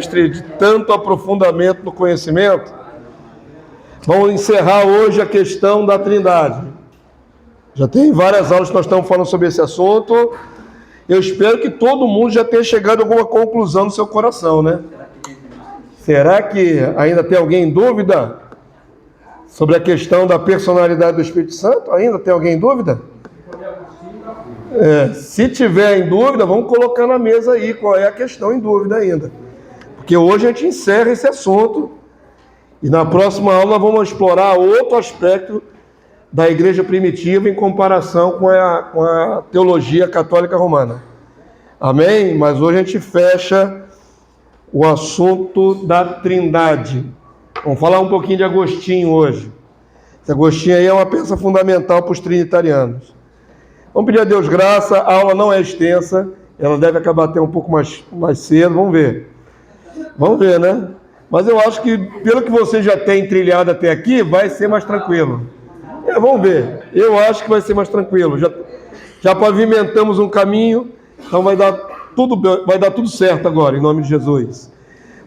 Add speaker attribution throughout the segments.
Speaker 1: mestre de tanto aprofundamento no conhecimento, vamos encerrar hoje a questão da Trindade. Já tem várias aulas que nós estamos falando sobre esse assunto. Eu espero que todo mundo já tenha chegado a alguma conclusão no seu coração, né? Será que ainda tem alguém em dúvida sobre a questão da personalidade do Espírito Santo? Ainda tem alguém em dúvida? Se tiver em dúvida, vamos colocar na mesa aí qual é a questão em dúvida ainda. Porque hoje a gente encerra esse assunto e na próxima aula vamos explorar outro aspecto da igreja primitiva em comparação com a teologia católica romana. Amém? Mas hoje a gente fecha o assunto da Trindade. Vamos falar um pouquinho de Agostinho hoje. Esse Agostinho aí é uma peça fundamental para os trinitarianos. Vamos pedir a Deus graça, a aula não é extensa, ela deve acabar até um pouco mais cedo, vamos ver. Vamos ver, né? Mas eu acho que, pelo que você já tem trilhado até aqui, vai ser mais tranquilo. Vamos ver. Eu acho que vai ser mais tranquilo. Já pavimentamos um caminho, então vai dar tudo certo agora, em nome de Jesus.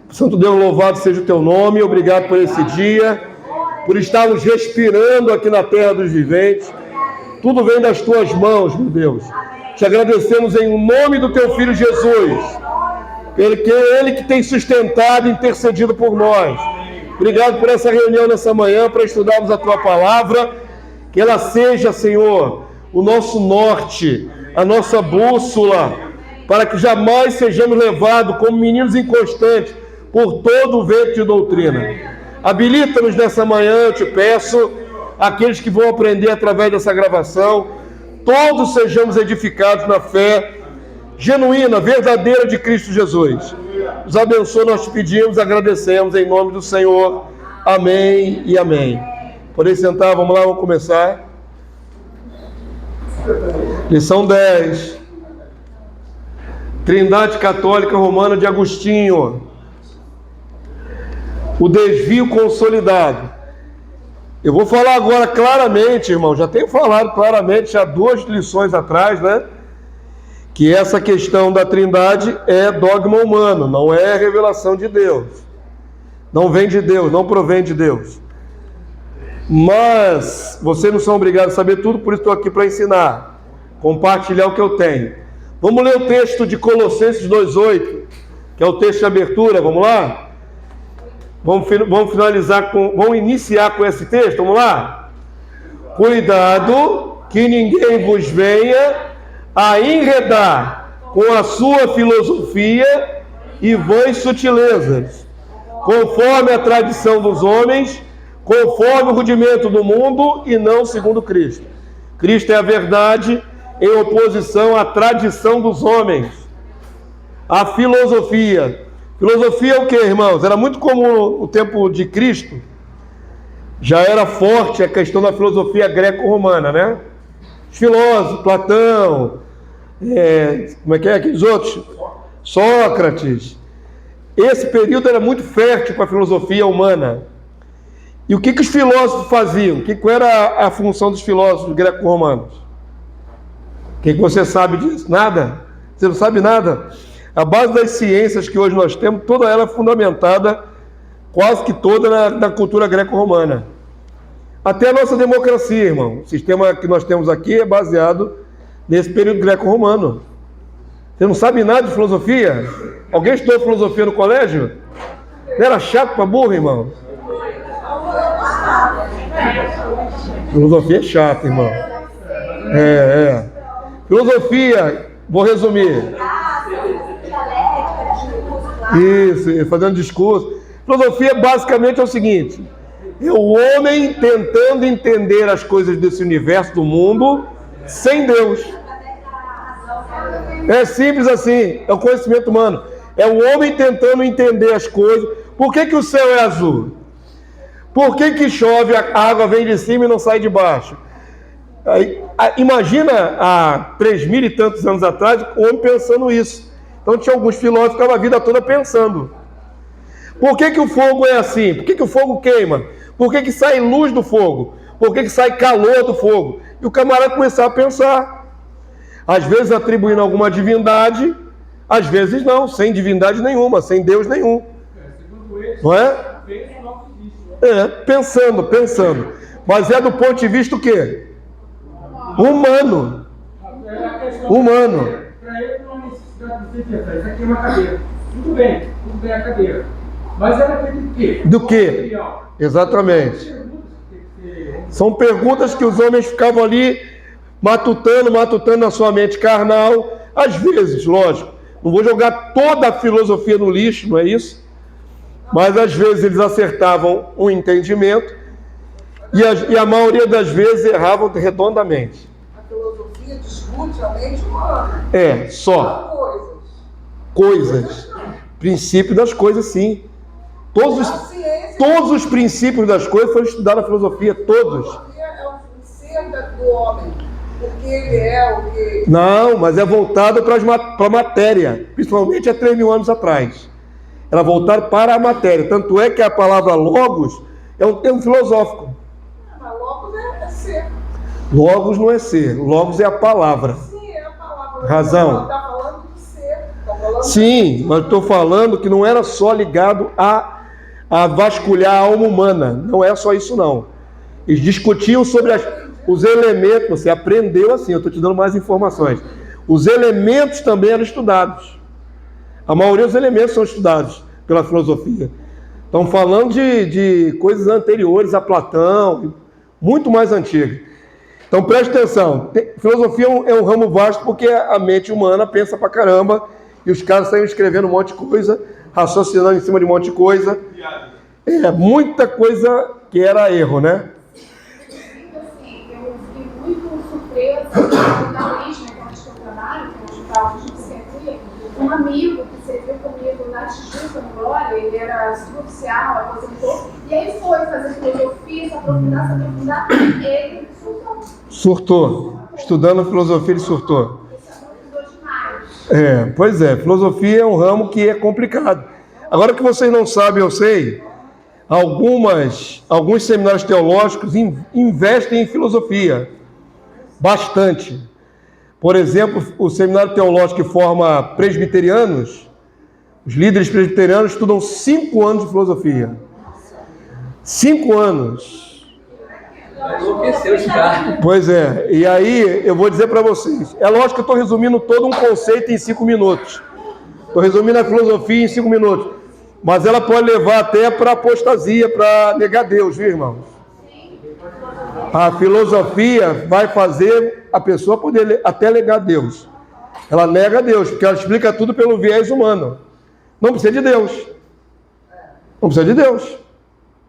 Speaker 1: Santo Deus, louvado seja o teu nome, obrigado por esse dia, por estarmos respirando aqui na terra dos viventes. Tudo vem das tuas mãos, meu Deus. Te agradecemos em nome do teu Filho Jesus. Ele que tem sustentado e intercedido por nós. Obrigado por essa reunião nessa manhã para estudarmos a tua palavra. Que ela seja, Senhor, o nosso norte, a nossa bússola, para que jamais sejamos levados como meninos inconstantes por todo o vento de doutrina. Habilita-nos nessa manhã, eu te peço, aqueles que vão aprender através dessa gravação, todos sejamos edificados na fé genuína, verdadeira de Cristo Jesus. Nos abençoe, nós te pedimos, agradecemos em nome do Senhor. Amém e amém. Podem sentar, vamos lá, vamos começar. Lição 10. Trindade Católica Romana de Agostinho. O desvio consolidado. Eu vou falar agora claramente, irmão, já tenho falado claramente há 2 lições atrás, né? Que essa questão da Trindade é dogma humano, não é revelação de Deus. Não vem de Deus, não provém de Deus. Mas vocês não são obrigados a saber tudo, por isso estou aqui para ensinar, compartilhar o que eu tenho. Vamos ler o texto de Colossenses 2,8, que é o texto de abertura, vamos lá? Vamos iniciar com esse texto, vamos lá? Cuidado que ninguém vos venha a enredar com a sua filosofia e vãs sutilezas, conforme a tradição dos homens, conforme o rudimento do mundo e não segundo Cristo. Cristo é a verdade em oposição à tradição dos homens. A filosofia. Filosofia é o que, irmãos? Era muito comum no tempo de Cristo, já era forte a questão da filosofia greco-romana, né? Os filósofos, Platão, como é que é aqueles outros? Sócrates. Esse período era muito fértil para a filosofia humana. E o que os filósofos faziam? Qual era a função dos filósofos greco-romanos? O que você sabe disso? Nada? Você não sabe nada? A base das ciências que hoje nós temos, toda ela é fundamentada, quase que toda na cultura greco-romana. Até a nossa democracia, irmão. O sistema que nós temos aqui é baseado nesse período greco-romano. Você não sabe nada de filosofia? Alguém estudou filosofia no colégio? Não era chato para burro, irmão? Filosofia é chata, irmão. Filosofia, vou resumir. Isso, fazendo discurso. Filosofia basicamente é o seguinte: é o homem tentando entender as coisas desse universo, do mundo, sem Deus. É simples assim, é o conhecimento humano. É o homem tentando entender as coisas. Por que o céu é azul? Por que chove, a água vem de cima e não sai de baixo? Imagina há 3.000 e tantos anos atrás o homem pensando isso. Então tinha alguns filósofos que ficavam a vida toda pensando. Por que o fogo é assim? Por que o fogo queima? Por que sai luz do fogo? Por que sai calor do fogo? E o camarada começava a pensar. Às vezes atribuindo alguma divindade, Às vezes não, sem divindade nenhuma, sem Deus nenhum. Não é? Pensando. Mas é do ponto de vista o quê? Humano.
Speaker 2: Para ele não há necessidade de dizer, isso aqui é uma cadeira. Tudo bem a cadeira. Mas ela depende do quê?
Speaker 1: Do quê? Exatamente. São perguntas que os homens ficavam ali matutando na sua mente carnal. Às vezes, lógico, não vou jogar toda a filosofia no lixo, não é isso? Mas às vezes eles acertavam um entendimento e a maioria das vezes erravam redondamente.
Speaker 3: A filosofia discute a mente humana.
Speaker 1: Só. Coisas. Princípio das coisas, sim. Todos os princípios das coisas foram estudados na filosofia, todos.
Speaker 3: A filosofia é o ser do homem, porque ele é o que...
Speaker 1: Não, mas é voltado para a matéria, principalmente há 3.000 anos atrás. Era voltado para a matéria. Tanto é que a palavra logos é um termo filosófico.
Speaker 3: Mas logos é ser.
Speaker 1: Logos não é ser, logos é a palavra.
Speaker 3: Sim, é a palavra.
Speaker 1: Razão.
Speaker 3: Está falando de ser.
Speaker 1: Sim, mas estou falando que não era só ligado a vasculhar a alma humana. Não é só isso, não. Eles discutiam sobre os elementos. Você aprendeu assim, eu estou te dando mais informações. Os elementos também eram estudados. A maioria dos elementos são estudados pela filosofia. Estão falando de coisas anteriores a Platão, muito mais antigas. Então preste atenção. Filosofia é um ramo vasto porque a mente humana pensa pra caramba e os caras saem escrevendo um monte de coisa, raciocinando em cima de um monte de coisa. Muita coisa que era erro, né?
Speaker 4: Assim, eu fiquei muito surpresa na origem, que é onde eu trabalho, que é um hospital de psiquiatria, um amigo que serviu comigo na Tijuca, no Glória, ele era suboficial, aposentou, e aí foi fazer filosofia, se aprofundar, ele
Speaker 1: Surtou. Estudando filosofia, ele surtou.
Speaker 4: demais.
Speaker 1: Pois é, filosofia é um ramo que é complicado. Agora que vocês não sabem, eu sei, alguns seminários teológicos investem em filosofia, bastante. Por exemplo, o seminário teológico que forma presbiterianos, os líderes presbiterianos estudam 5 anos de filosofia. 5 anos. Pois é, e aí eu vou dizer para vocês, é lógico que eu estou resumindo todo um conceito em 5 minutos. Estou resumindo a filosofia em 5 minutos. Mas ela pode levar até para apostasia, para negar Deus, viu, irmãos? A filosofia vai fazer a pessoa poder até negar Deus. Ela nega Deus, porque ela explica tudo pelo viés humano. Não precisa de Deus. Não precisa de Deus.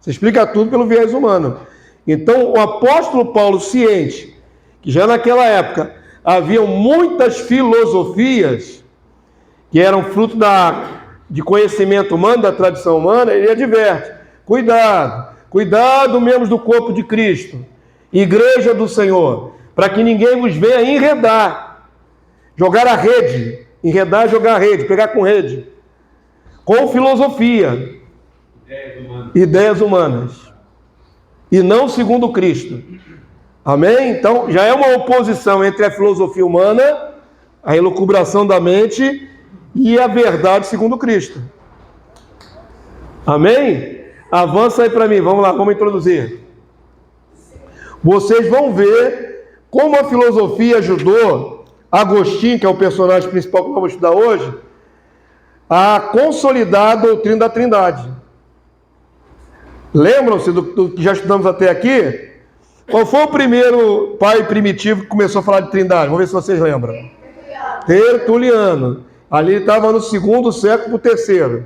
Speaker 1: Você explica tudo pelo viés humano. Então, o apóstolo Paulo, ciente que já naquela época haviam muitas filosofias que eram fruto de conhecimento humano, da tradição humana, ele adverte: cuidado membros do corpo de Cristo, igreja do Senhor, para que ninguém vos venha enredar, jogar a rede, enredar, jogar a rede, pegar com rede, com filosofia, ideias humanas, e não segundo Cristo. Amém? Então, já é uma oposição entre a filosofia humana, a elucubração da mente, e a verdade segundo Cristo. Amém? Avança aí para mim, vamos lá, vamos introduzir. Vocês vão ver como a filosofia ajudou Agostinho, que é o personagem principal que vamos estudar hoje, a consolidar a doutrina da Trindade. Lembram-se do que já estudamos até aqui? Qual foi o primeiro pai primitivo que começou a falar de Trindade? Vamos ver se vocês lembram. Tertuliano. Ali ele estava no 2º século para o 3º.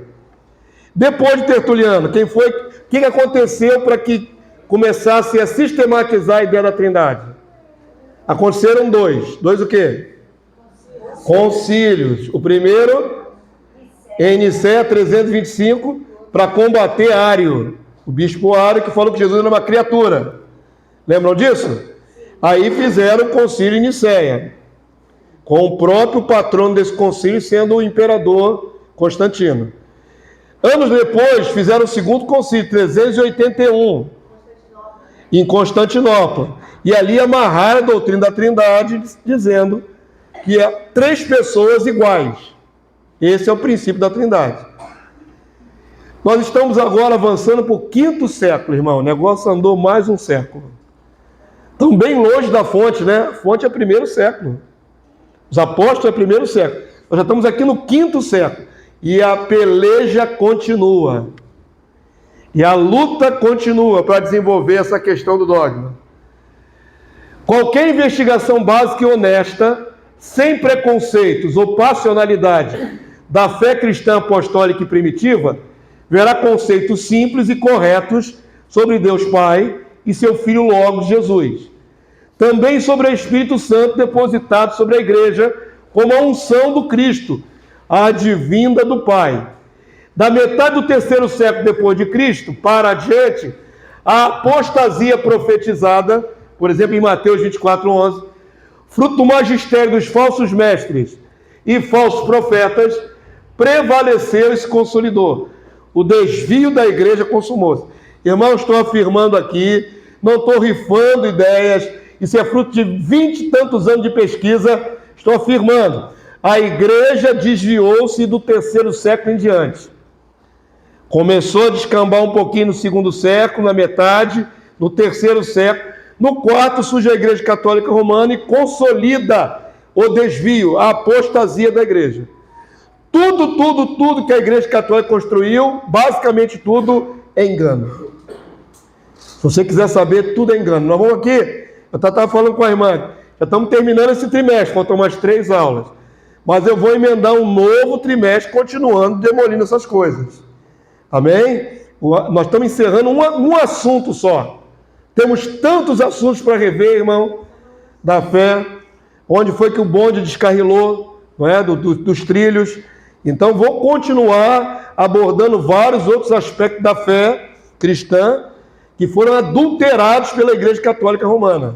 Speaker 1: Depois de Tertuliano, quem foi? O que aconteceu para que começasse a sistematizar a ideia da Trindade? Aconteceram dois. Dois o quê? Concílios. O primeiro, em Nicéia 325, para combater Ário, o bispo Ário, que falou que Jesus era uma criatura. Lembram disso? Aí fizeram o concílio em Nicéia, com o próprio patrono desse concílio sendo o imperador Constantino. Anos depois, fizeram o 2º concílio, 381, em Constantinopla. E ali amarraram a doutrina da Trindade, dizendo que é 3 pessoas iguais. Esse é o princípio da Trindade. Nós estamos agora avançando para o 5º século, irmão. O negócio andou mais um século. Estão bem longe da fonte, né? A fonte é 1º século. Os apóstolos é 1º século. Nós já estamos aqui no 5º século. E a peleja continua. E a luta continua para desenvolver essa questão do dogma. Qualquer investigação básica e honesta, sem preconceitos ou passionalidade da fé cristã apostólica e primitiva, verá conceitos simples e corretos sobre Deus Pai e seu Filho Logos Jesus. Também sobre o Espírito Santo depositado sobre a igreja como a unção do Cristo, a advinda do Pai. Da metade do 3º século depois de Cristo para adiante, a apostasia profetizada, por exemplo, em Mateus 24:11, fruto do magistério dos falsos mestres e falsos profetas, prevaleceu e se consolidou. O desvio da igreja consumou-se. Irmão, estou afirmando aqui, não estou rifando ideias, isso é fruto de 20 e tantos anos de pesquisa, estou afirmando. A igreja desviou-se do 3º século em diante. Começou a descambar um pouquinho no 2º século, na metade, no 3º século. No 4º surge a Igreja Católica Romana e consolida o desvio, a apostasia da igreja. Tudo que a Igreja Católica construiu, basicamente tudo é engano. Se você quiser saber, tudo é engano. Nós vamos aqui, eu estava falando com a irmã, já estamos terminando esse trimestre, faltam mais 3 aulas. Mas eu vou emendar um novo trimestre, continuando demolindo essas coisas. Amém? Nós estamos encerrando um assunto só. Temos tantos assuntos para rever, irmão, da fé. Onde foi que o bonde descarrilou, não é? Dos trilhos. Então, vou continuar abordando vários outros aspectos da fé cristã que foram adulterados pela Igreja Católica Romana.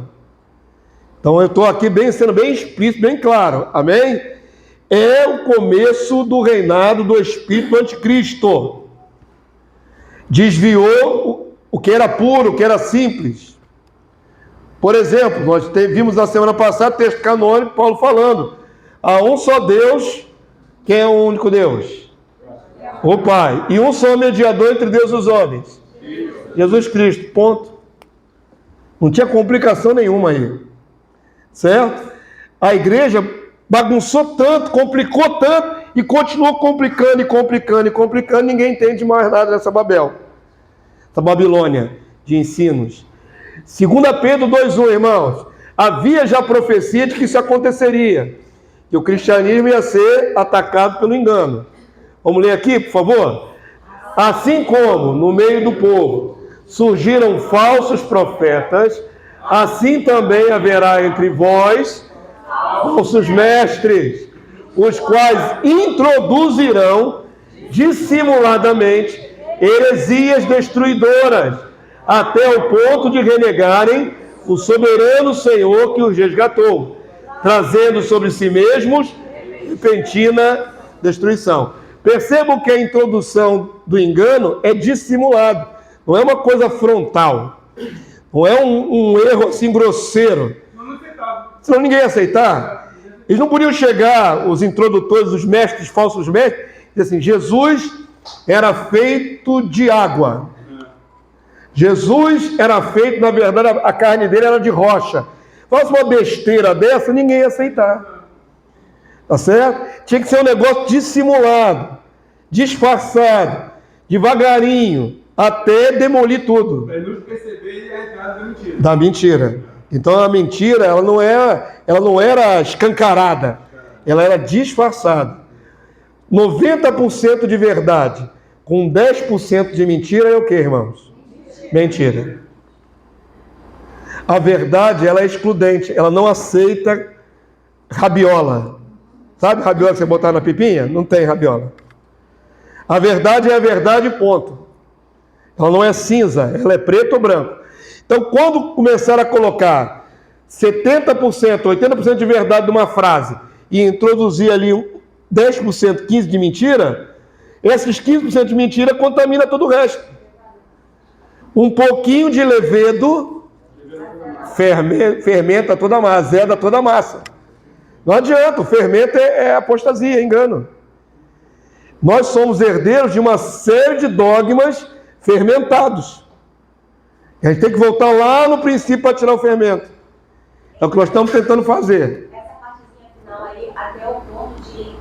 Speaker 1: Então, eu estou aqui sendo bem explícito, bem claro. Amém? É o começo do reinado do Espírito Anticristo. Desviou o que era puro, o que era simples. Por exemplo, nós vimos na semana passada texto canônico, Paulo falando: há um só Deus. Quem é o único Deus? O Pai. E um só mediador entre Deus e os homens. Jesus Cristo. Ponto. Não tinha complicação nenhuma aí. Certo? A igreja bagunçou tanto, complicou tanto, e continuou complicando. Ninguém entende mais nada dessa Babel. Essa Babilônia de ensinos. 2 Pedro 2:1, irmãos. Havia já profecia de que isso aconteceria. Que o cristianismo ia ser atacado pelo engano. Vamos ler aqui, por favor? Assim como no meio do povo surgiram falsos profetas, assim também haverá entre vós falsos mestres, os quais introduzirão dissimuladamente heresias destruidoras, até o ponto de renegarem o soberano Senhor que os resgatou, trazendo sobre si mesmos repentina destruição. Percebam que a introdução do engano é dissimulado, não é uma coisa frontal, não é um erro assim grosseiro. Senão ninguém ia aceitar. Eles não podiam chegar, os introdutores, os mestres, falsos mestres, e dizer assim: Jesus era feito de água. Jesus era feito, na verdade, a carne dele era de rocha. Faz uma besteira dessa, ninguém ia aceitar. Tá certo? Tinha que ser um negócio dissimulado, disfarçado, devagarinho, até demolir tudo. Para não perceber a entrada da mentira. Da mentira. Então a mentira, ela não era escancarada, ela era disfarçada. 90% de verdade com 10% de mentira é o que, irmãos? Mentira. A verdade, ela é excludente, ela não aceita rabiola. Sabe rabiola que você botar na pipinha? Não tem rabiola. A verdade é a verdade, ponto. Ela não é cinza, ela é preto ou branco. Então, quando começar a colocar 70%, 80% de verdade numa frase e introduzir ali 10%, 15% de mentira, esses 15% de mentira contamina todo o resto. Um pouquinho de levedo fermenta toda a massa, azeda toda a massa. Não adianta, o fermento é apostasia, é engano. Nós somos herdeiros de uma série de dogmas fermentados. A gente tem que voltar lá no princípio para tirar o fermento. É o que nós estamos tentando fazer.
Speaker 5: Essa partezinha final aí, até o ponto de...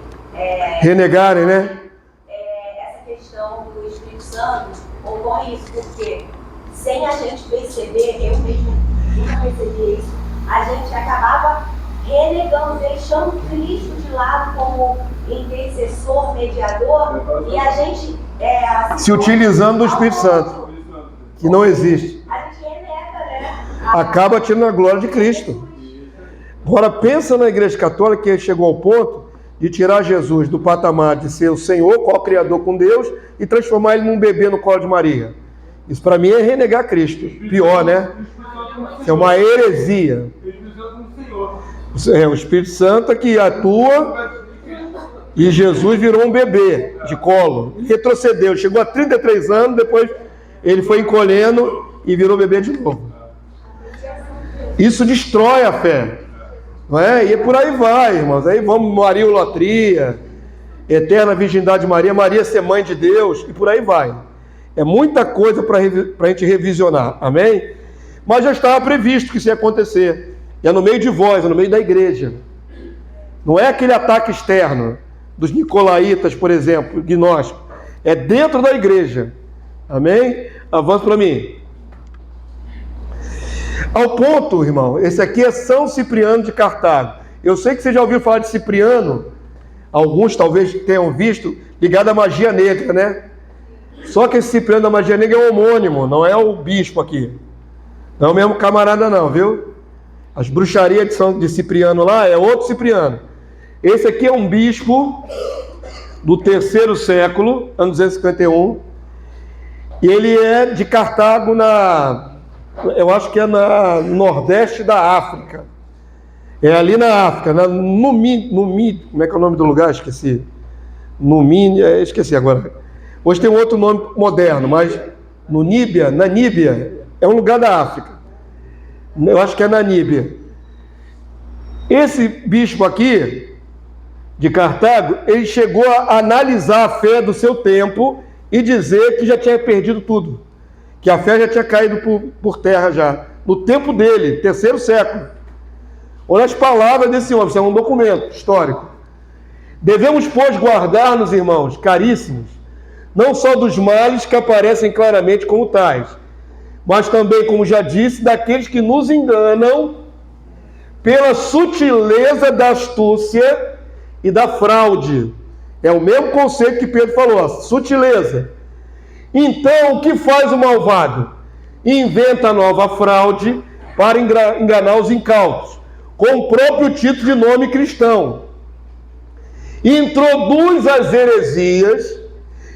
Speaker 1: renegarem, né?
Speaker 5: Essa questão do Espírito Santo, ocorre isso, porque sem a gente perceber, eu mesmo nunca percebi isso, a gente acabava renegando, deixando Cristo de lado como intercessor, mediador, e a gente...
Speaker 1: se utilizando do Espírito Santo, que não existe.
Speaker 5: A gente renega, né?
Speaker 1: Acaba tirando a glória de Cristo. Agora pensa na Igreja Católica que chegou ao ponto de tirar Jesus do patamar de ser o Senhor, co-criador com Deus, e transformar ele num bebê no colo de Maria. Isso para mim é renegar Cristo. Pior, né? É uma heresia. O Espírito Santo que atua e Jesus virou um bebê de colo. Ele retrocedeu, chegou a 33 anos, depois ele foi encolhendo e virou bebê de novo. Isso destrói a fé. Não é? E por aí vai, irmãos. Aí vamos Mariolatria, eterna virgindade de Maria, Maria ser mãe de Deus, e por aí vai. É muita coisa para a gente revisionar, amém? Mas já estava previsto que isso ia acontecer. E é no meio de vós, é no meio da igreja. Não é aquele ataque externo dos nicolaítas, por exemplo, gnóstico. É dentro da igreja. Amém? Avança para mim. Ao ponto, irmão, esse aqui é São Cipriano de Cartago. Eu sei que você já ouviu falar de Cipriano, alguns talvez tenham visto, ligado à magia negra, né? Só que esse Cipriano da magia negra é um homônimo, não é o bispo aqui. Não é o mesmo camarada não, viu? As bruxarias de Cipriano lá é outro Cipriano. Esse aqui é um bispo do 3º século, ano 251. E ele é de Cartago eu acho que é no nordeste da África. É ali na África, como é que é o nome do lugar? Esqueci. Esqueci agora. Hoje tem um outro nome moderno, mas Namíbia, é um lugar da África. Eu acho que é Namíbia. Esse bispo aqui, de Cartago, ele chegou a analisar a fé do seu tempo e dizer que já tinha perdido tudo. Que a fé já tinha caído por terra já. No tempo dele, 3º século. Olha as palavras desse homem, isso é um documento histórico. Devemos, pois, guardar-nos, irmãos, caríssimos, não só dos males que aparecem claramente como tais, mas também, como já disse, daqueles que nos enganam pela sutileza da astúcia e da fraude. É o mesmo conceito que Pedro falou, sutileza. Então, o que faz o malvado? Inventa nova fraude para enganar os incautos, com o próprio título de nome cristão. Introduz as heresias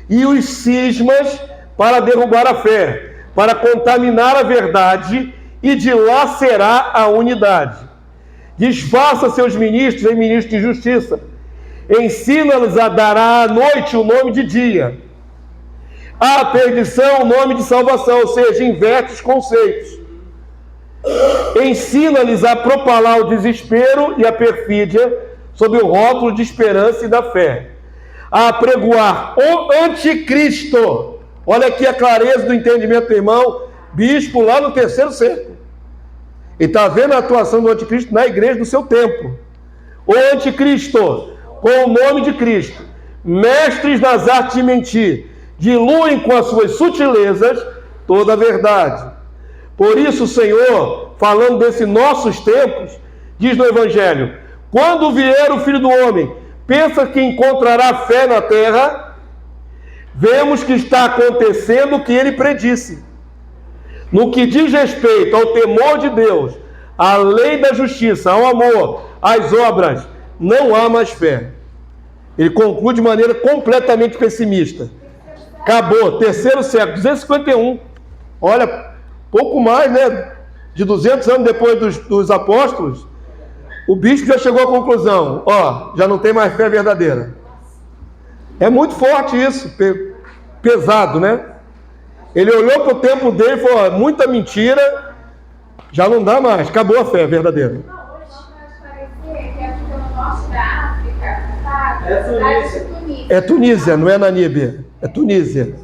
Speaker 1: e os cismas para derrubar a fé, para contaminar a verdade e dilacerar a unidade. Disfarça seus ministros em ministros de justiça. Ensina-los a dar à noite o nome de dia, à perdição o nome de salvação, ou seja, inverte os conceitos. Ensina-lhes a propalar o desespero e a perfídia sob o rótulo de esperança e da fé, a apregoar o anticristo. Olha aqui a clareza do entendimento do irmão, bispo lá no 3º século. Ele está vendo a atuação do anticristo na igreja do seu tempo. O anticristo, com o nome de Cristo, mestres nas artes de mentir, diluem com as suas sutilezas toda a verdade. Por isso o Senhor, falando desses nossos tempos, diz no Evangelho: quando vier o Filho do Homem, pensa que encontrará fé na terra? Vemos que está acontecendo o que ele predisse. No que diz respeito ao temor de Deus, à lei da justiça, ao amor, às obras, não há mais fé. Ele conclui de maneira completamente pessimista. Acabou, 3º século, 251. Olha, pouco mais, né? De 200 anos depois dos apóstolos, o bispo já chegou à conclusão: já não tem mais fé verdadeira. É muito forte isso, pesado, né? Ele olhou para o tempo dele e falou: muita mentira, já não dá mais, acabou a fé verdadeira.
Speaker 4: Não, hoje pode parecer que é no norte da África, sabe? A cidade de Tunísia.
Speaker 5: Tunísia.
Speaker 1: É Tunísia, não é Naníbia. É Tunísia.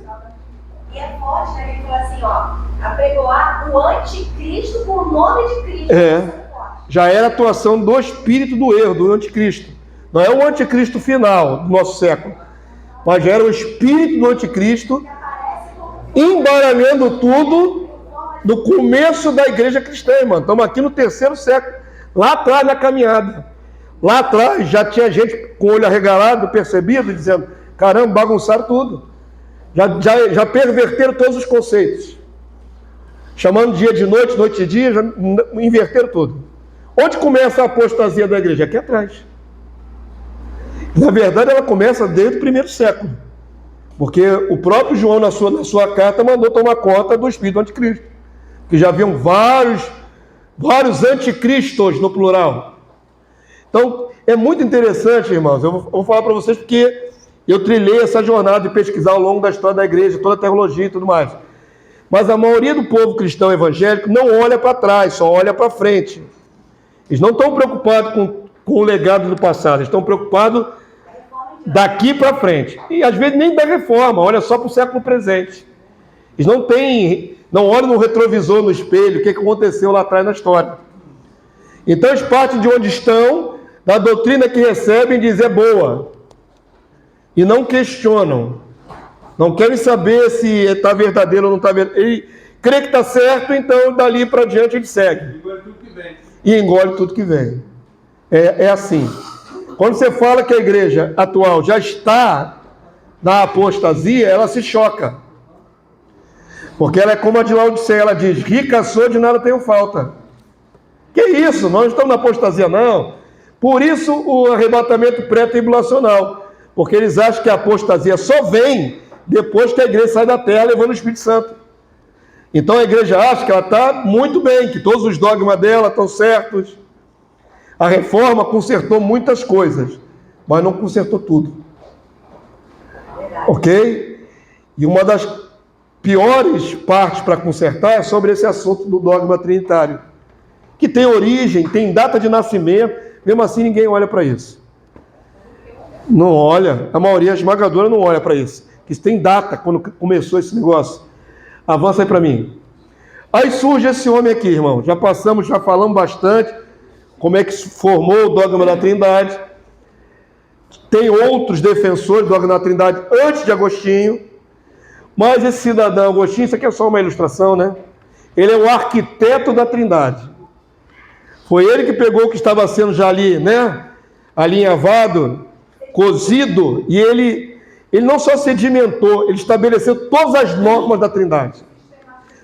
Speaker 5: E é forte, né? Ele fala assim, ó, apregoar o anticristo com o nome de Cristo.
Speaker 1: Já era a atuação do espírito do erro, do anticristo. Não é o anticristo final do nosso século, mas já era o espírito do anticristo embaralhando tudo no começo da igreja cristã, irmão. Estamos aqui no 3º século, lá atrás na caminhada. Lá atrás já tinha gente com o olho arregalado, percebido, dizendo, caramba, bagunçaram tudo. Já perverteram todos os conceitos. Chamando dia de noite, noite de dia, já inverteram tudo. Onde começa a apostasia da igreja? Aqui atrás. Na verdade, ela começa desde o 1º século. Porque o próprio João, na sua carta, mandou tomar conta do espírito anticristo. Que já haviam vários anticristos no plural. Então, é muito interessante, irmãos. Eu vou falar para vocês porque eu trilhei essa jornada de pesquisar ao longo da história da igreja, toda a teologia e tudo mais. Mas a maioria do povo cristão evangélico não olha para trás, só olha para frente. Eles não estão preocupados com o legado do passado, eles estão preocupados daqui para frente. E às vezes nem da reforma, olha só para o século presente. Eles não olham no retrovisor, no espelho, o que aconteceu lá atrás na história. Então eles partem de onde estão, da doutrina que recebem, diz é boa. E não questionam. Não querem saber se está verdadeiro ou não está verdadeiro. Ele crê que está certo, então dali para diante ele segue. E engole tudo que vem. É assim. Quando você fala que a igreja atual já está na apostasia, ela se choca. Porque ela é como a de Laodiceia, ela diz, rica sou, de nada tenho falta. Que isso? Nós não estamos na apostasia, não. Por isso o arrebatamento pré-tribulacional. Porque eles acham que a apostasia só vem depois que a igreja sai da terra levando o Espírito Santo. Então a igreja acha que ela está muito bem, que todos os dogmas dela estão certos. A reforma consertou muitas coisas, mas não consertou tudo. Ok? E uma das piores partes para consertar é sobre esse assunto do dogma trinitário, que tem origem, tem data de nascimento, mesmo assim ninguém olha para isso. Não olha, a maioria esmagadora não olha para isso. Que isso tem data, quando começou esse negócio. Avança aí para mim. Aí surge esse homem aqui, irmão. Já falamos bastante como é que se formou o dogma da Trindade. Tem outros defensores do dogma da Trindade antes de Agostinho. Mas esse cidadão Agostinho, isso aqui é só uma ilustração, né? Ele é o arquiteto da Trindade. Foi ele que pegou o que estava sendo já ali, né? Alinhavado, cozido, e ele não só sedimentou, ele estabeleceu todas as normas da Trindade.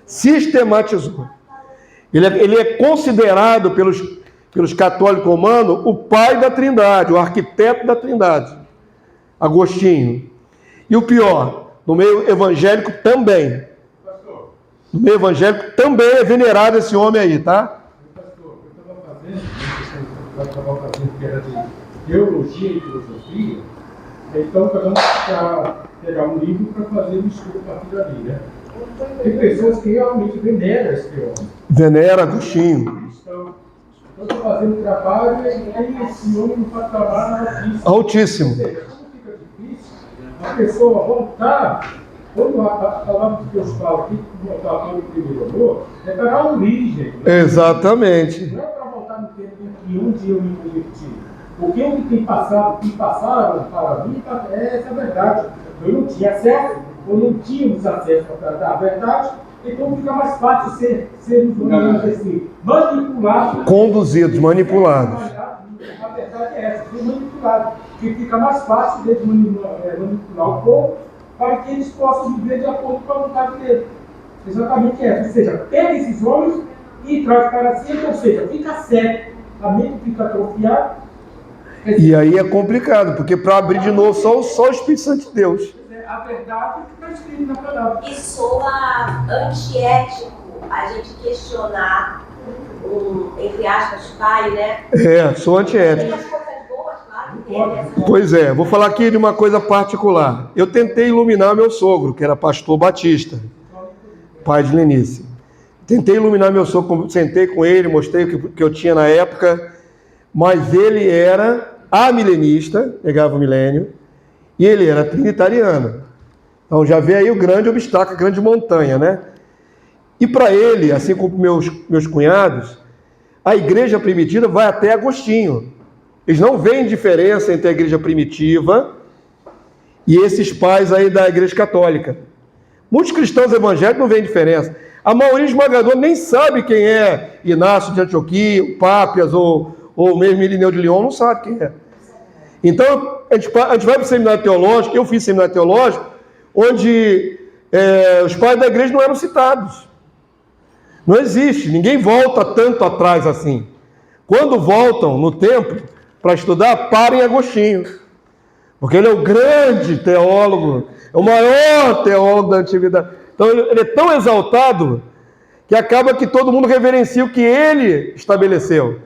Speaker 1: Sistematizou. Ele é considerado pelos católicos romanos o pai da Trindade, o arquiteto da Trindade. Agostinho. E o pior, no meio evangélico também. No meio evangélico também é venerado esse homem aí, tá?
Speaker 2: Pastor, eu estava fazendo que era de teologia e filosofia, então nós vamos pegar um livro para fazer um estudo a partir dali, né? Tem pessoas que realmente veneram esse homem.
Speaker 1: Venera Agostinho.
Speaker 2: Então, eu estou fazendo trabalho e tem esse homem no patamar
Speaker 1: Altíssimo.
Speaker 2: Ou seja, como fica difícil a pessoa voltar, quando a palavra de Deus fala aqui, voltar para o primeiro amor, é para a origem. Né?
Speaker 1: Exatamente.
Speaker 2: Não é para voltar no tempo em que um dia eu me converti. Porque o que passaram para mim, essa é a verdade. Eu não tinha acesso, ou não tínhamos acesso para dar a verdade, então fica mais fácil sermos, vamos dizer assim, manipulados.
Speaker 1: Conduzidos, manipulados.
Speaker 2: A verdade é essa, ser manipulados. Porque fica mais fácil deles manipular o povo para que eles possam viver de acordo com a vontade dele. Exatamente essa. Ou seja, pega esses homens e traz para si, ou seja, fica cego, a mente fica atrofiada.
Speaker 1: E aí é complicado, porque para abrir de novo só o Espírito Santo de Deus.
Speaker 2: A verdade está escrita na palavra.
Speaker 5: E soa antiético a gente questionar entre aspas, pai, né?
Speaker 1: Sou antiético.
Speaker 5: Tem as coisas boas, claro, que tem essa...
Speaker 1: Pois é, vou falar aqui de uma coisa particular. Eu tentei iluminar meu sogro, que era pastor batista, pai de Lenice. Tentei iluminar meu sogro, sentei com ele, mostrei o que eu tinha na época, mas ele era amilenista, negava o milênio, E ele era trinitariano. Então já vê aí o grande obstáculo, a grande montanha, né? E para ele, assim como meus cunhados, a igreja primitiva vai até Agostinho. Eles não veem diferença entre a igreja primitiva e esses pais aí da igreja católica. Muitos cristãos evangélicos não veem diferença. A maioria esmagadora nem sabe quem é Inácio de Antioquia, Pápias ou mesmo Irineu de Lyon, não sabe quem é. Então, a gente vai para o seminário teológico, eu fiz seminário teológico, onde os pais da igreja não eram citados. Não existe, ninguém volta tanto atrás assim. Quando voltam no templo para estudar, parem Agostinho. Porque ele é o grande teólogo, é o maior teólogo da antiguidade. Então ele é tão exaltado que acaba que todo mundo reverencia o que ele estabeleceu.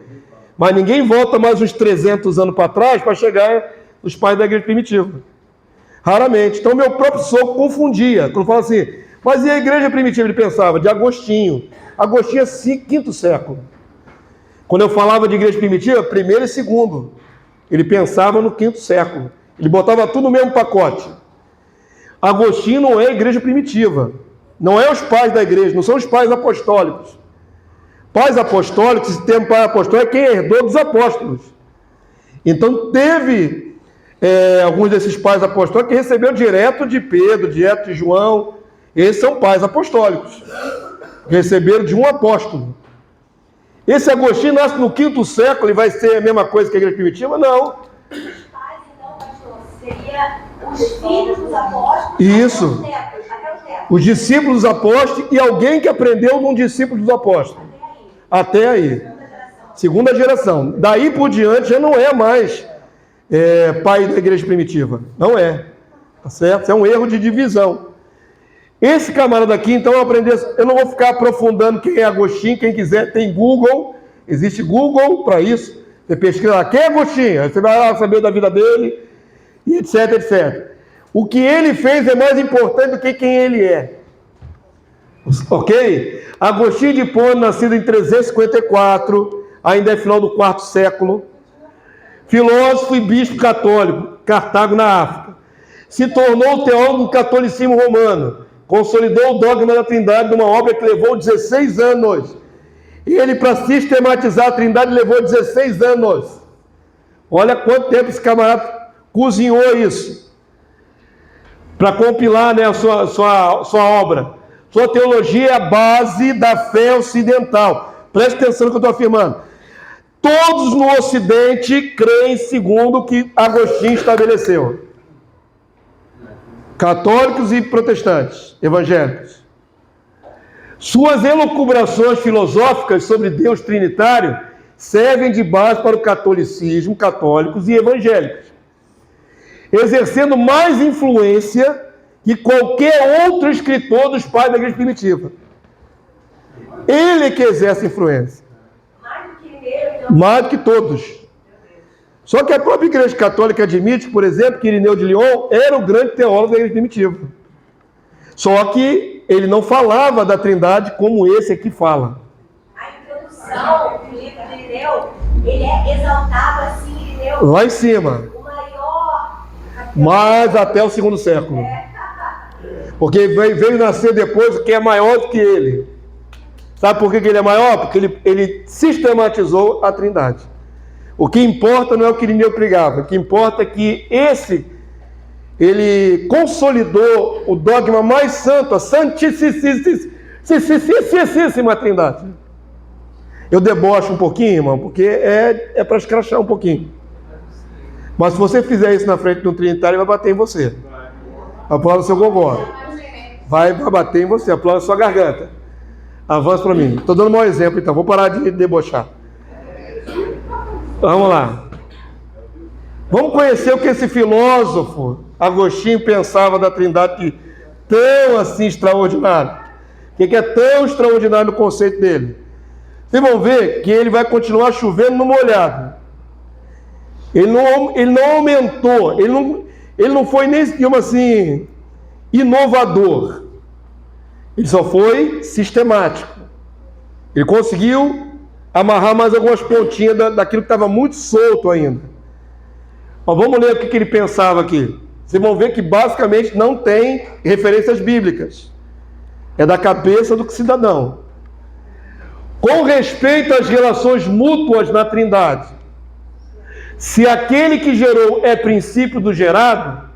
Speaker 1: Mas ninguém volta mais uns 300 anos para trás para chegar nos pais da igreja primitiva. Raramente. Então meu próprio sogro confundia. Quando fala assim, mas e a igreja primitiva? Ele pensava de Agostinho. Agostinho é 5º século. Quando eu falava de igreja primitiva, 1º e 2º. Ele pensava no 5º século. Ele botava tudo no mesmo pacote. Agostinho não é a igreja primitiva. Não é os pais da igreja, não são os pais apostólicos. Pais apostólicos, esse termo pai apostólico é quem herdou dos apóstolos. Então teve alguns desses pais apostólicos que receberam direto de Pedro, direto de João. Esses são pais apostólicos. Receberam de um apóstolo. Esse Agostinho nasce no 5º século e vai ser a mesma coisa que a igreja primitiva? Não.
Speaker 5: Os pais, então, pastor, seria os filhos dos apóstolos?
Speaker 1: Isso.
Speaker 5: Até os netos.
Speaker 1: Os discípulos dos apóstolos e alguém que aprendeu de um discípulo dos apóstolos. Até aí. Segunda geração. Daí por diante já não é mais pai da igreja primitiva. Não é. Tá certo? É um erro de divisão. Esse camarada aqui, então, eu não vou ficar aprofundando quem é Agostinho, quem quiser, tem Google, existe Google para isso. Você pesquisa lá, quem é Agostinho? Aí você vai lá saber da vida dele, e etc, etc. O que ele fez é mais importante do que quem ele é. Ok? Agostinho de Hipona, nascido em 354, ainda é final do 4º século. Filósofo e bispo católico, Cartago na África. Se tornou teólogo do catolicismo romano. Consolidou o dogma da Trindade numa obra que levou 16 anos. E ele, para sistematizar a Trindade, levou 16 anos. Olha quanto tempo esse camarada cozinhou isso. Para compilar, né, a sua obra. Sua teologia é a base da fé ocidental. Preste atenção no que eu estou afirmando. Todos no Ocidente creem segundo o que Agostinho estabeleceu. Católicos e protestantes, evangélicos. Suas elucubrações filosóficas sobre Deus trinitário servem de base para o catolicismo, católicos e evangélicos, exercendo mais influência que qualquer outro escritor dos pais da igreja primitiva. Ele que exerce influência. Mais do que todos. Só que a própria igreja católica admite, por exemplo, que Irineu de Lyon era o grande teólogo da igreja primitiva. Só que ele não falava da Trindade como esse aqui fala.
Speaker 5: A introdução do livro de Irineu, ele é exaltado assim, Irineu.
Speaker 1: Lá em cima.
Speaker 5: O maior.
Speaker 1: Mas até o 2º século. Porque veio nascer depois o que é maior do que ele. Sabe por que ele é maior? Porque ele sistematizou a Trindade. O que importa não é o que Irineu pregava. O que importa é que ele consolidou o dogma mais santo, a santíssima Trindade. Eu debocho um pouquinho, irmão, porque é para escrachar um pouquinho. Mas se você fizer isso na frente de um trinitário, ele vai bater em você. Aplauda o seu gogó. Vai bater em você, aplauda a sua garganta. Avança para mim. Estou dando um mau exemplo, então. Vou parar de debochar. Vamos lá. Vamos conhecer o que esse filósofo Agostinho pensava da Trindade tão assim extraordinário. O que é tão extraordinário no conceito dele? Vocês vão ver que ele vai continuar chovendo no molhado. Ele não aumentou, ele não foi nem, digamos assim, inovador. Ele só foi sistemático. Ele conseguiu amarrar mais algumas pontinhas daquilo que estava muito solto ainda. Mas vamos ler o que ele pensava aqui. Vocês vão ver que basicamente não tem referências bíblicas. É da cabeça do cidadão. Com respeito às relações mútuas na Trindade, se aquele que gerou é princípio do gerado,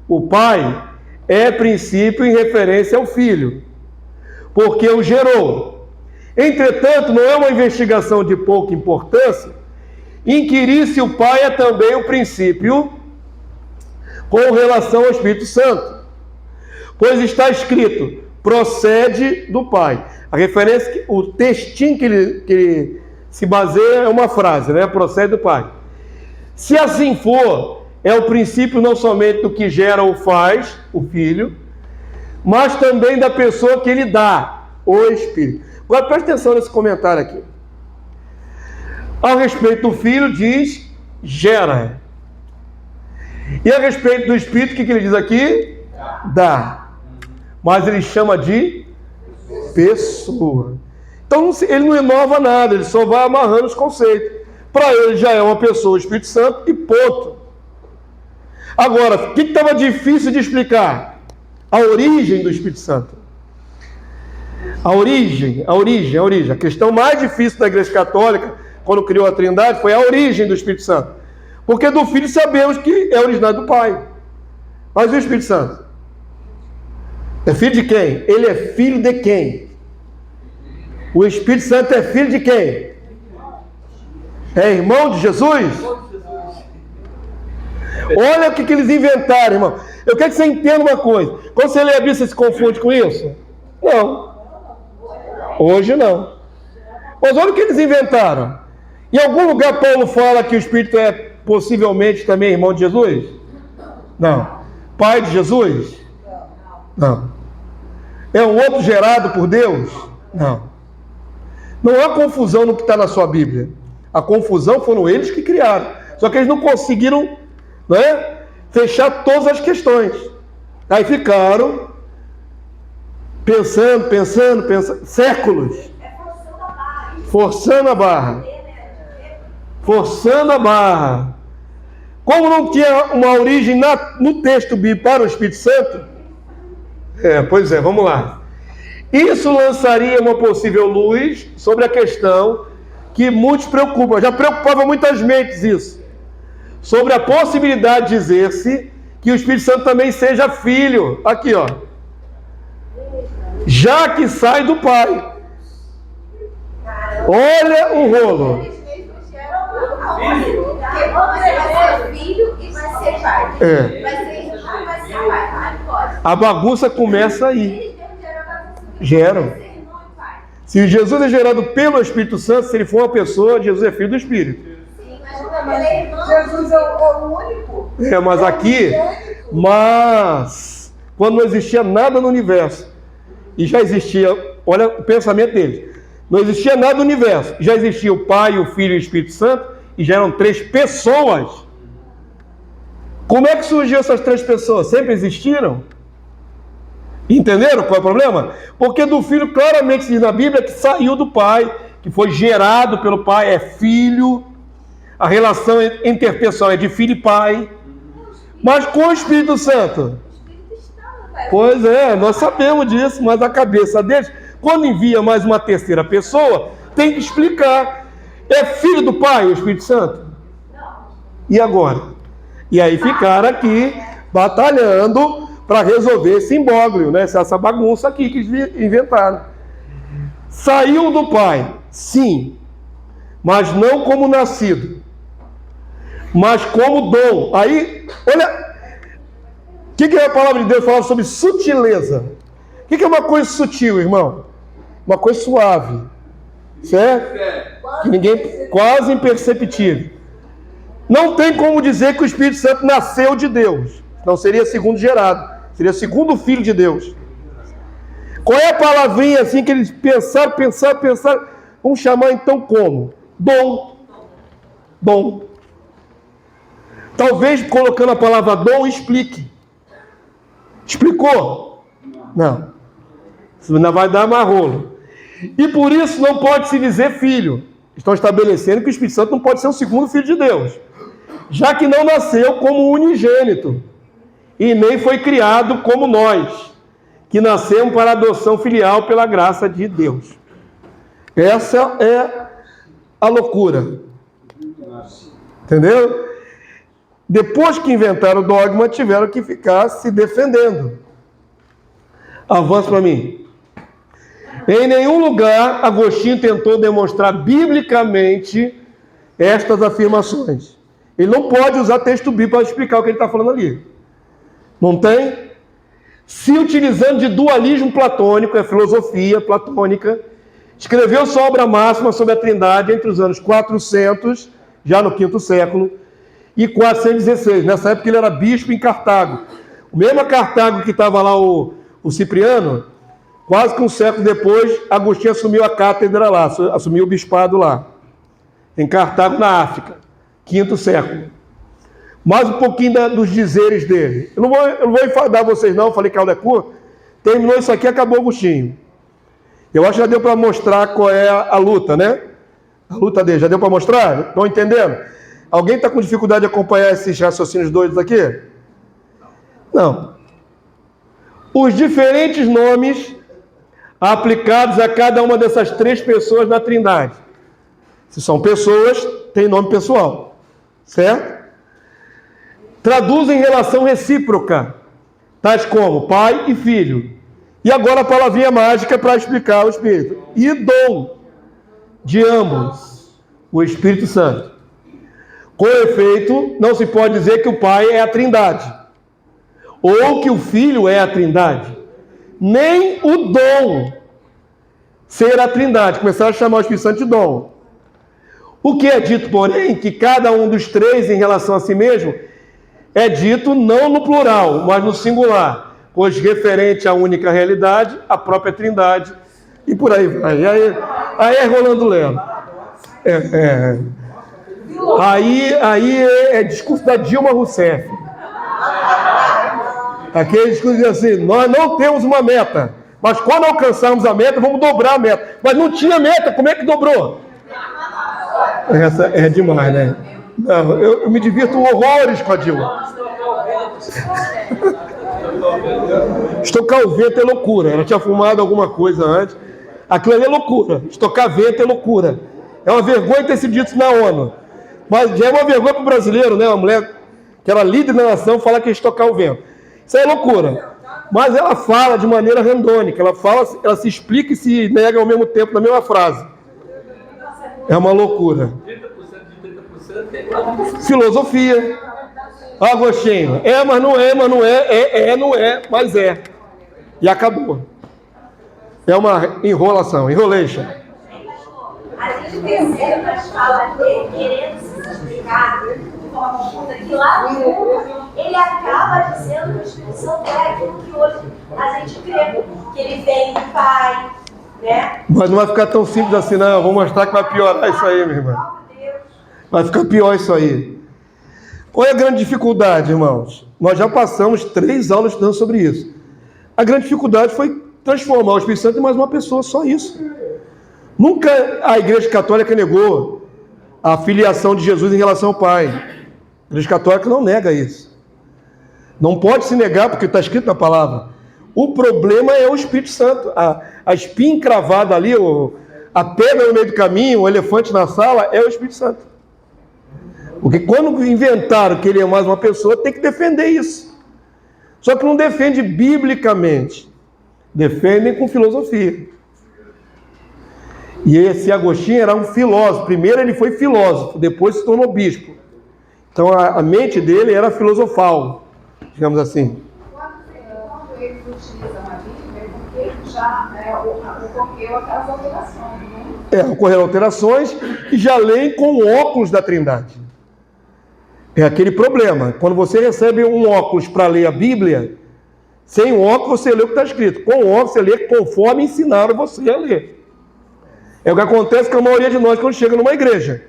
Speaker 1: o Pai é princípio em referência ao Filho, porque o gerou. Entretanto, não é uma investigação de pouca importância inquirir se o Pai é também o princípio com relação ao Espírito Santo, pois está escrito, procede do Pai. A referência, o textinho que ele se baseia é uma frase, né? Procede do Pai. Se assim for, é o princípio não somente do que gera ou faz, o Filho, mas também da pessoa que ele dá, o Espírito. Agora preste atenção nesse comentário aqui. A respeito do Filho diz, gera. E a respeito do Espírito, o que ele diz aqui? Dá. Mas ele chama de pessoa. Então ele não inova nada, ele só vai amarrando os conceitos. Para ele já é uma pessoa, o Espírito Santo, e ponto. Agora, o que estava difícil de explicar? A origem do Espírito Santo. A origem. A questão mais difícil da Igreja Católica, quando criou a Trindade, foi a origem do Espírito Santo. Porque do Filho sabemos que é originado do Pai. Mas e o Espírito Santo? É filho de quem? Ele é filho de quem? O Espírito Santo é filho de quem? É irmão de Jesus? Olha o que eles inventaram, irmão. Eu quero que você entenda uma coisa. Quando você lê a Bíblia, você se confunde com isso? Não. Hoje não. Mas olha o que eles inventaram. Em algum lugar Paulo fala que o Espírito é possivelmente também irmão de Jesus? Não. Pai de Jesus? Não. É um outro gerado por Deus? Não. Não há confusão no que está na sua Bíblia. A confusão foram eles que criaram. Só que eles não conseguiram, não é, fechar todas as questões. Aí ficaram pensando, séculos. Forçando a barra. Como não tinha uma origem no texto bíblico para o Espírito Santo, pois é, vamos lá. Isso lançaria uma possível luz sobre a questão que muitos preocupam, já preocupava muitas mentes isso, sobre a possibilidade de dizer-se que o Espírito Santo também seja filho, aqui ó, já que sai do Pai. Olha o rolo.
Speaker 5: Você vai ser filho e vai ser pai. Vai ser irmão e vai ser pai.
Speaker 1: A bagunça começa aí. Geram. Se Jesus é gerado pelo Espírito Santo, se ele for uma pessoa, Jesus é filho do Espírito.
Speaker 3: Sim, mas Jesus é o único.
Speaker 1: Mas aqui, quando não existia nada no universo, e já existia, olha o pensamento deles, não existia nada no universo, já existia o Pai, o Filho e o Espírito Santo, e já eram 3 pessoas. Como é que surgiu essas 3 pessoas? Sempre existiram? Entenderam qual é o problema? Porque do Filho claramente diz na Bíblia que saiu do Pai, que foi gerado pelo Pai, é filho. A relação interpessoal é de filho e pai. Mas com o Espírito Santo? Pois é, nós sabemos disso, mas a cabeça deles, quando envia mais uma terceira pessoa, tem que explicar. É filho do Pai, o Espírito Santo? E agora? E aí ficaram aqui batalhando para resolver esse imbróglio, né? Essa bagunça aqui que inventaram. Saiu do Pai, sim, mas não como nascido, mas como dom. Aí, olha, o que a palavra de Deus fala sobre sutileza? O que é uma coisa sutil, irmão? Uma coisa suave, certo? Que ninguém, quase imperceptível. Não tem como dizer que o Espírito Santo nasceu de Deus. Não seria segundo gerado. Seria segundo filho de Deus. Qual é a palavrinha assim que eles pensaram? Vamos chamar então como? Dom. Dom. Talvez colocando a palavra dom explique. Explicou? Não. Isso ainda vai dar mais rolo. E por isso não pode se dizer filho. Estão estabelecendo que o Espírito Santo não pode ser o segundo filho de Deus, já que não nasceu como unigênito. e nem foi criado como nós, que nascemos para adoção filial pela graça de Deus. Essa é a loucura. Entendeu? Depois que inventaram o dogma, tiveram que ficar se defendendo. Avança para mim. Em nenhum lugar Agostinho tentou demonstrar biblicamente estas afirmações. Ele não pode usar texto bíblico para explicar o que ele está falando ali. Não tem? Se utilizando de dualismo platônico, é filosofia platônica, escreveu sua obra máxima sobre a Trindade entre os anos 400, já no quinto século, e 416. Nessa época ele era bispo em Cartago. O mesmo Cartago que estava lá o Cipriano, quase que um século depois, Agostinho assumiu a cátedra lá, assumiu o bispado lá, em Cartago, na África, quinto século. Mais um pouquinho dos dizeres dele. Eu não vou enfadar vocês não, eu falei que a aula é curta. Terminou isso aqui, acabou Agostinho. Eu acho que já deu para mostrar qual é a luta, né? A luta dele, já deu para mostrar? Estão entendendo? Alguém está com dificuldade de acompanhar esses raciocínios doidos aqui? Não. Os diferentes nomes aplicados a cada uma dessas três pessoas na Trindade. Se são pessoas, tem nome pessoal. Certo? Traduzem relação recíproca, tais como pai e filho. E agora a palavrinha mágica para explicar o Espírito. E dom de ambos, o Espírito Santo. Com efeito, não se pode dizer que o Pai é a Trindade, ou que o Filho é a Trindade, nem o dom ser a Trindade. Começaram a chamar o Espírito Santo de dom. O que é dito, porém, que cada um dos três em relação a si mesmo é dito não no plural, mas no singular, pois referente à única realidade, a própria Trindade, e por aí vai. Aí é Rolando Lelo. Aí é discurso da Dilma Rousseff. Aquele discurso assim, nós não temos uma meta, mas quando alcançarmos a meta, vamos dobrar a meta. Mas não tinha meta, como é que dobrou? Essa é demais, né? Não, eu me divirto horrores com a Dilma. Estocar o vento é loucura. Ela tinha fumado alguma coisa antes. Aquilo ali é loucura. Estocar vento é loucura. É uma vergonha ter sido dito na ONU. Mas já é uma vergonha para o brasileiro, né? Uma mulher que era líder da nação falar que ia estocar o vento. Isso é loucura. Mas ela fala de maneira randônica. Ela se explica e se nega ao mesmo tempo na mesma frase. É uma loucura. 30% filosofia. Agostinho. Mas não é, mas não é. Não é, mas é. E acabou. É uma enrolação, enrolation.
Speaker 5: A gente percebe nas falas dele querendo se explicar de forma profunda que lá no fundo ele acaba dizendo que o Espírito Santo é aquilo que hoje a gente crê, que ele vem do Pai, né?
Speaker 1: Mas não vai ficar tão simples assim, não. Eu vou mostrar que vai piorar isso aí, minha irmã. Vai ficar pior isso aí. Qual é a grande dificuldade, irmãos? Nós já passamos 3 aulas estudando sobre isso. A grande dificuldade foi transformar o Espírito Santo em mais uma pessoa, só isso. Nunca a Igreja Católica negou a filiação de Jesus em relação ao Pai. A Igreja Católica não nega isso. Não pode se negar, porque está escrito na palavra. O problema é o Espírito Santo. A espinha encravada ali, a pedra no meio do caminho, o elefante na sala, é o Espírito Santo. Porque quando inventaram que ele é mais uma pessoa, tem que defender isso. Só que não defende biblicamente. Defendem com filosofia. E esse Agostinho era um filósofo. Primeiro ele foi filósofo, depois se tornou bispo. Então a mente dele era filosofal, digamos assim.
Speaker 4: Quando eles utilizam a Bíblia, é porque já ocorreu aquelas alterações, né?
Speaker 1: Ocorreram alterações e já leem com o óculos da Trindade. É aquele problema. Quando você recebe um óculos para ler a Bíblia, sem o óculos você lê o que está escrito. Com o óculos você lê conforme ensinaram você a ler. É o que acontece com a maioria de nós quando chega numa igreja.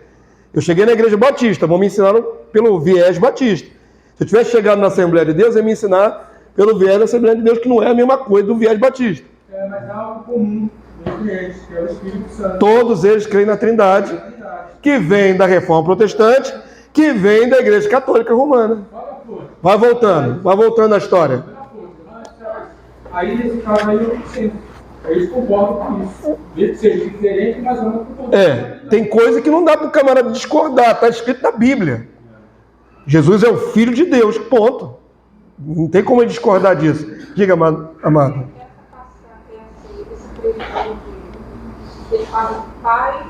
Speaker 1: Eu cheguei na igreja batista, me ensinaram pelo viés batista. Se eu tivesse chegado na Assembleia de Deus, eu ia me ensinar pelo viés da Assembleia de Deus, que não é a mesma coisa do viés batista.
Speaker 2: Mas é algo comum entre eles, que é o Espírito Santo.
Speaker 1: Todos eles creem na Trindade, que vem da Reforma Protestante, que vem da Igreja Católica Romana. Vai voltando a história.
Speaker 2: Aí, nesse caso aí, eu sempre. Eles concordam com isso. Mesmo que seja diferente, mas eu não concordo.
Speaker 1: Tem coisa que não dá para o camarada discordar, está escrito na Bíblia. Jesus é o Filho de Deus, ponto. Não tem como ele discordar disso. Diga, amado.
Speaker 6: Ele fala Pai,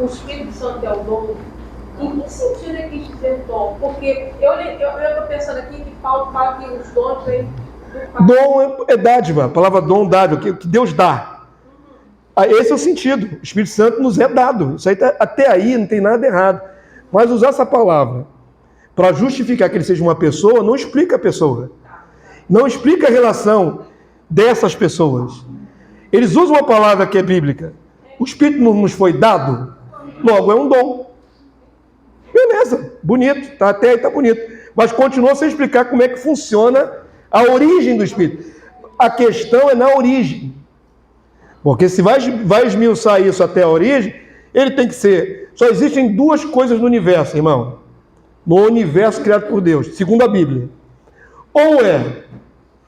Speaker 6: o Espírito Santo é o dom. Em que sentido ele quis dizer o dom? Porque eu estou pensando aqui que Paulo fala que os dons vêm do Pai.
Speaker 1: Dom é dádiva, a palavra dom, dádiva, que Deus dá. Esse é o sentido. O Espírito Santo nos é dado. Isso aí até aí não tem nada errado. Mas usar essa palavra para justificar que ele seja uma pessoa, não explica a pessoa. Não explica a relação dessas pessoas. Eles usam uma palavra que é bíblica. O Espírito não nos foi dado, logo é um dom. Beleza, bonito, tá, até aí tá bonito. Mas continua sem explicar como é que funciona a origem do Espírito. A questão é na origem. Porque se vai esmiuçar isso até a origem, ele tem que ser... Só existem duas coisas no universo, irmão. No universo criado por Deus, segundo a Bíblia. Ou é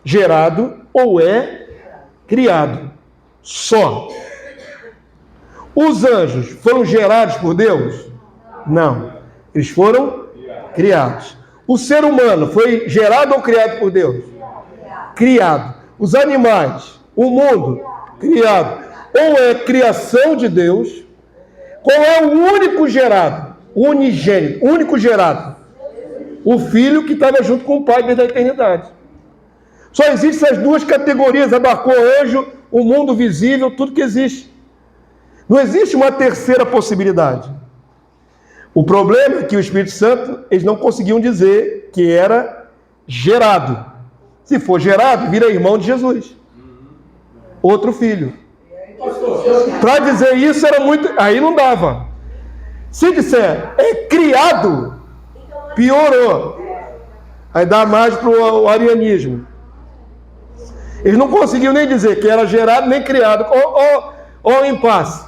Speaker 1: gerado, ou é criado. Só. Os anjos foram gerados por Deus? Não. Eles foram criados. O ser humano foi gerado ou criado por Deus? Criado. Os animais, o mundo, criado. Ou é criação de Deus, qual é o único gerado? Unigênito, único gerado. O filho que estava junto com o pai desde a eternidade. Só existem essas duas categorias, abarcou anjo, o mundo visível, tudo que existe. Não existe uma terceira possibilidade. O problema é que o Espírito Santo, eles não conseguiam dizer que era gerado. Se for gerado, vira irmão de Jesus. Outro filho. Para dizer isso era muito... Aí não dava. Se disser, é criado, piorou. Aí dá mais para o arianismo. Eles não conseguiam nem dizer que era gerado nem criado. Ou impasse.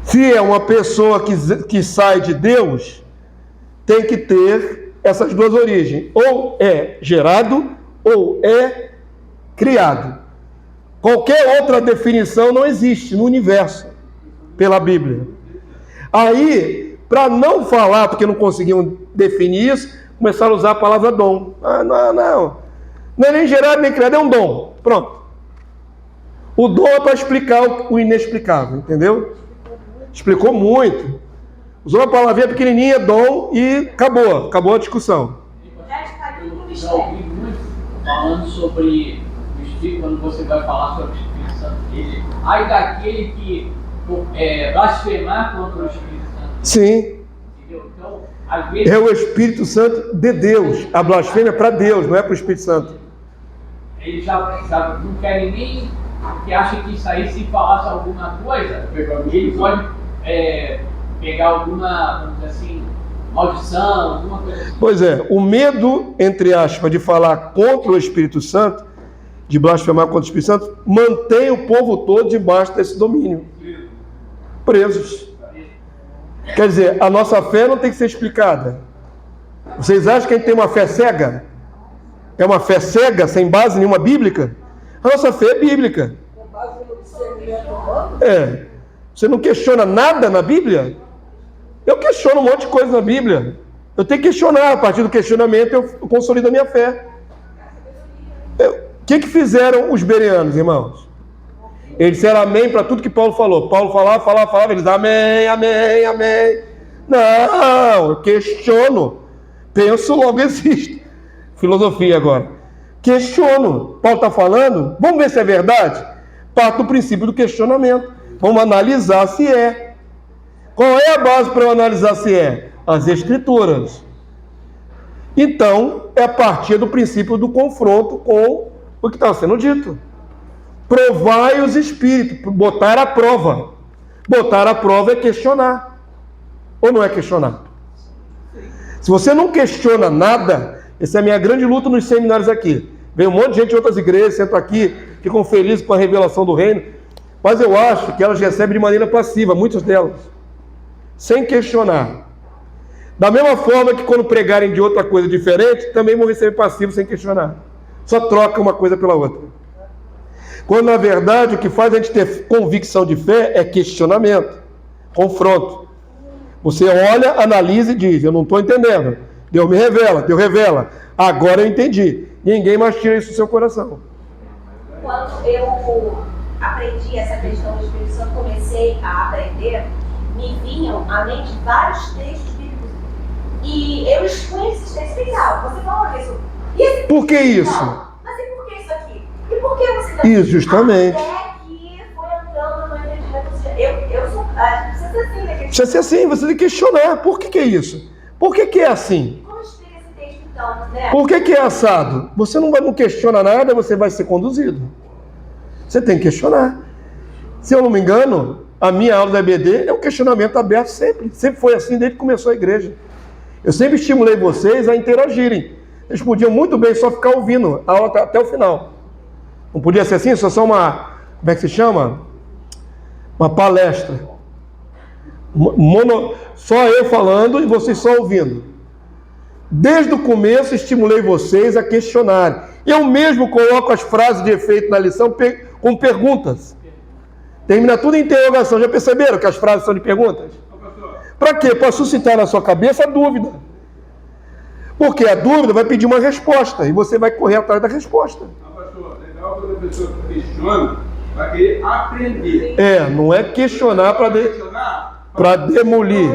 Speaker 1: Se é uma pessoa que sai de Deus, tem que ter essas duas origens. Ou é gerado, ou é criado. Qualquer outra definição não existe no universo, pela Bíblia. Aí, para não falar, porque não conseguiam definir isso, começaram a usar a palavra dom. Não é nem gerado nem criado, é um dom. Pronto. O dom é para explicar o inexplicável, entendeu? Explicou muito. Usou uma palavrinha pequenininha, dom, e acabou a discussão.
Speaker 7: Eu já ouvi muito falando sobre o Espírito, quando você vai falar sobre o Espírito Santo. Ai daquele que blasfemar contra o Espírito Santo.
Speaker 1: Sim.
Speaker 7: Entendeu? Então, às vezes...
Speaker 1: É o Espírito Santo de Deus. A blasfêmia é para Deus, não é para o Espírito Santo.
Speaker 7: Eles já não querem nem que achem que isso aí, se falasse alguma coisa, ele pode pegar alguma, vamos dizer assim, maldição, alguma coisa assim.
Speaker 1: Pois é, o medo, entre aspas, de falar contra o Espírito Santo, de blasfemar contra o Espírito Santo, mantém o povo todo debaixo desse domínio. Presos. Quer dizer, a nossa fé não tem que ser explicada. Vocês acham que a gente tem uma fé cega? É uma fé cega, sem base nenhuma bíblica? A nossa fé é bíblica.
Speaker 3: Com base no discernimento humano?
Speaker 1: Você não questiona nada na Bíblia? Eu questiono um monte de coisa na Bíblia. Eu tenho que questionar. A partir do questionamento eu consolido a minha fé. O que fizeram os bereanos, irmãos? Eles disseram amém para tudo que Paulo falou. Paulo falava, eles amém, amém, amém. Não, eu questiono. Penso, logo existo. Filosofia agora. Questiono. Paulo está falando? Vamos ver se é verdade? Parte do princípio do questionamento. Vamos analisar se é. Qual é a base para eu analisar se é? As Escrituras. Então, é a partir do princípio do confronto com o que está sendo dito. Provai os espíritos. Botar a prova. Botar a prova é questionar. Ou não é questionar? Se você não questiona nada, essa é a minha grande luta nos seminários aqui. Vem um monte de gente de outras igrejas, sentam aqui, ficam felizes com a revelação do reino, mas eu acho que elas recebem de maneira passiva, muitas delas, sem questionar. Da mesma forma que quando pregarem de outra coisa diferente, também vão receber passivo sem questionar. Só troca uma coisa pela outra. Quando, na verdade, o que faz a gente ter convicção de fé é questionamento, confronto. Você olha, analisa e diz, eu não estou entendendo. Deus me revela, Deus revela. Agora eu entendi. Ninguém mais tira isso do seu coração.
Speaker 5: Quando eu aprendi essa questão do Espírito Santo, comecei a aprender, me vinham à mente vários textos bíblicos. E eu expunha esses textos e pensava, você falou isso.
Speaker 1: Por que isso?
Speaker 5: Mas e por que isso aqui? E por que você está
Speaker 1: Isso, justamente.
Speaker 5: Até que foi entrando no entendimento. Eu sou. A gente precisa ser assim, né?
Speaker 1: Precisa ser assim, você tem que questionar. Por que é isso? Por que é assim?
Speaker 5: Como explica esse texto então, né?
Speaker 1: Por que é assado? Você não questiona nada, você vai ser conduzido. Você tem que questionar. Se eu não me engano, a minha aula da EBD é um questionamento aberto sempre. Sempre foi assim desde que começou a igreja. Eu sempre estimulei vocês a interagirem. Eles podiam muito bem só ficar ouvindo a aula até o final. Não podia ser assim? Só uma, como é que se chama? Uma palestra. Só eu falando e vocês só ouvindo. Desde o começo estimulei vocês a questionarem. Eu mesmo coloco as frases de efeito na lição com perguntas. Termina tudo em interrogação. Já perceberam que as frases são de perguntas? Para quê? Para suscitar na sua cabeça a dúvida. Porque a dúvida vai pedir uma resposta e você vai correr atrás da resposta.
Speaker 8: Pastor, legal quando a pessoa questiona para querer aprender.
Speaker 1: Não é questionar para demolir.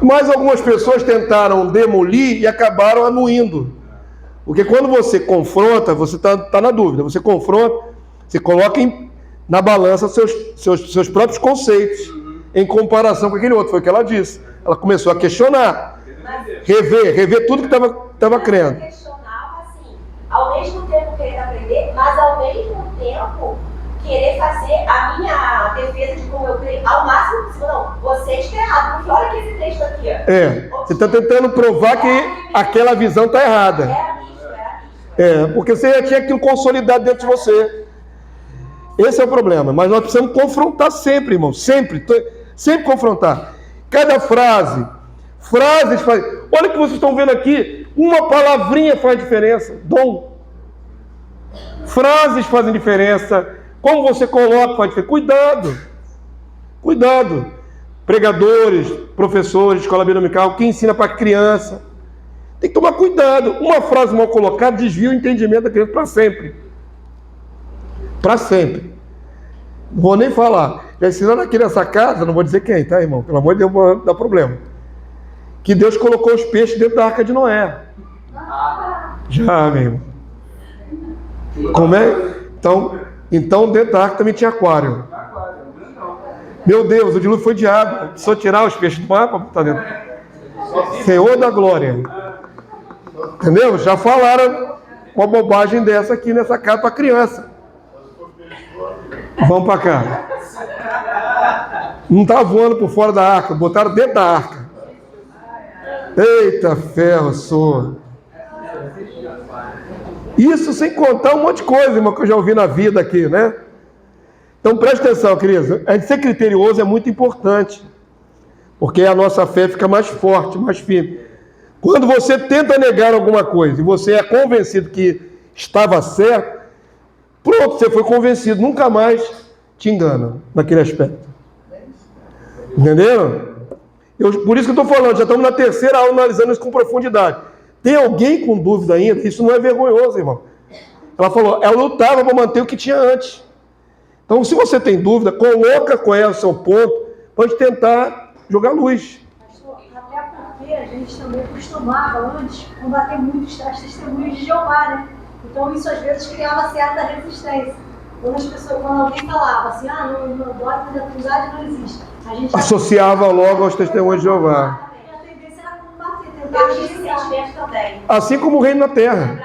Speaker 1: Mas algumas pessoas tentaram demolir e acabaram anuindo. Porque quando você confronta, você está na dúvida. Você confronta, você coloca na balança seus próprios conceitos em comparação com aquele outro. Foi o que ela disse. Ela começou a questionar, rever tudo que estava crendo.
Speaker 5: Questionava assim, ao mesmo tempo querer aprender, mas ao mesmo tempo querer fazer a minha defesa de como eu creio ao máximo possível. Não, você está errado, porque olha que esse texto aqui.
Speaker 1: Você está tentando provar que aquela visão está errada.
Speaker 5: Era isso.
Speaker 1: Porque você já tinha aquilo consolidado dentro de você. Esse é o problema. Mas nós precisamos confrontar sempre, irmão. Sempre confrontar. Cada frases faz. Olha o que vocês estão vendo aqui. Uma palavrinha faz diferença. Dom. Frases fazem diferença. Como você coloca faz diferença. Cuidado. Pregadores, professores de escola dominical, que ensina para criança. Tem que tomar cuidado. Uma frase mal colocada desvia o entendimento da criança para sempre. Para sempre. Não vou nem falar. Já ensinaram aqui nessa casa, não vou dizer quem, tá, irmão? Pelo amor de Deus, não dá problema. Que Deus colocou os peixes dentro da arca de Noé. Já, meu irmão. Como é? Então dentro da arca também tinha aquário. Meu Deus, o dilúvio foi de água. Só tirar os peixes do mar para botar dentro. Senhor da glória. Entendeu? Já falaram uma bobagem dessa aqui nessa casa para criança. Vamos para cá. Não está voando por fora da arca, botaram dentro da arca. Eita ferro, sou. Isso sem contar um monte de coisa, irmão, que eu já ouvi na vida aqui, né? Então preste atenção, queridos. A gente ser criterioso é muito importante. Porque a nossa fé fica mais forte, mais firme. Quando você tenta negar alguma coisa e você é convencido que estava certo, pronto, você foi convencido, nunca mais te engana naquele aspecto. Entenderam? Por isso que eu estou falando, já estamos na terceira aula analisando isso com profundidade. Tem alguém com dúvida ainda? Isso não é vergonhoso, irmão. Ela falou, ela lutava para manter o que tinha antes. Então, se você tem dúvida, coloca qual é o seu ponto, pode tentar jogar luz.
Speaker 9: Até porque a gente também costumava antes combater muito as testemunhas de Jeová, né? Então isso às vezes criava certa resistência. Quando alguém falava assim, no dogma da Trindade não existe. A gente
Speaker 1: associava logo aos testemunhos de Jeová.
Speaker 9: A tendência era combater,
Speaker 5: Eu tive esse sentimento também.
Speaker 1: Assim como o reino na terra.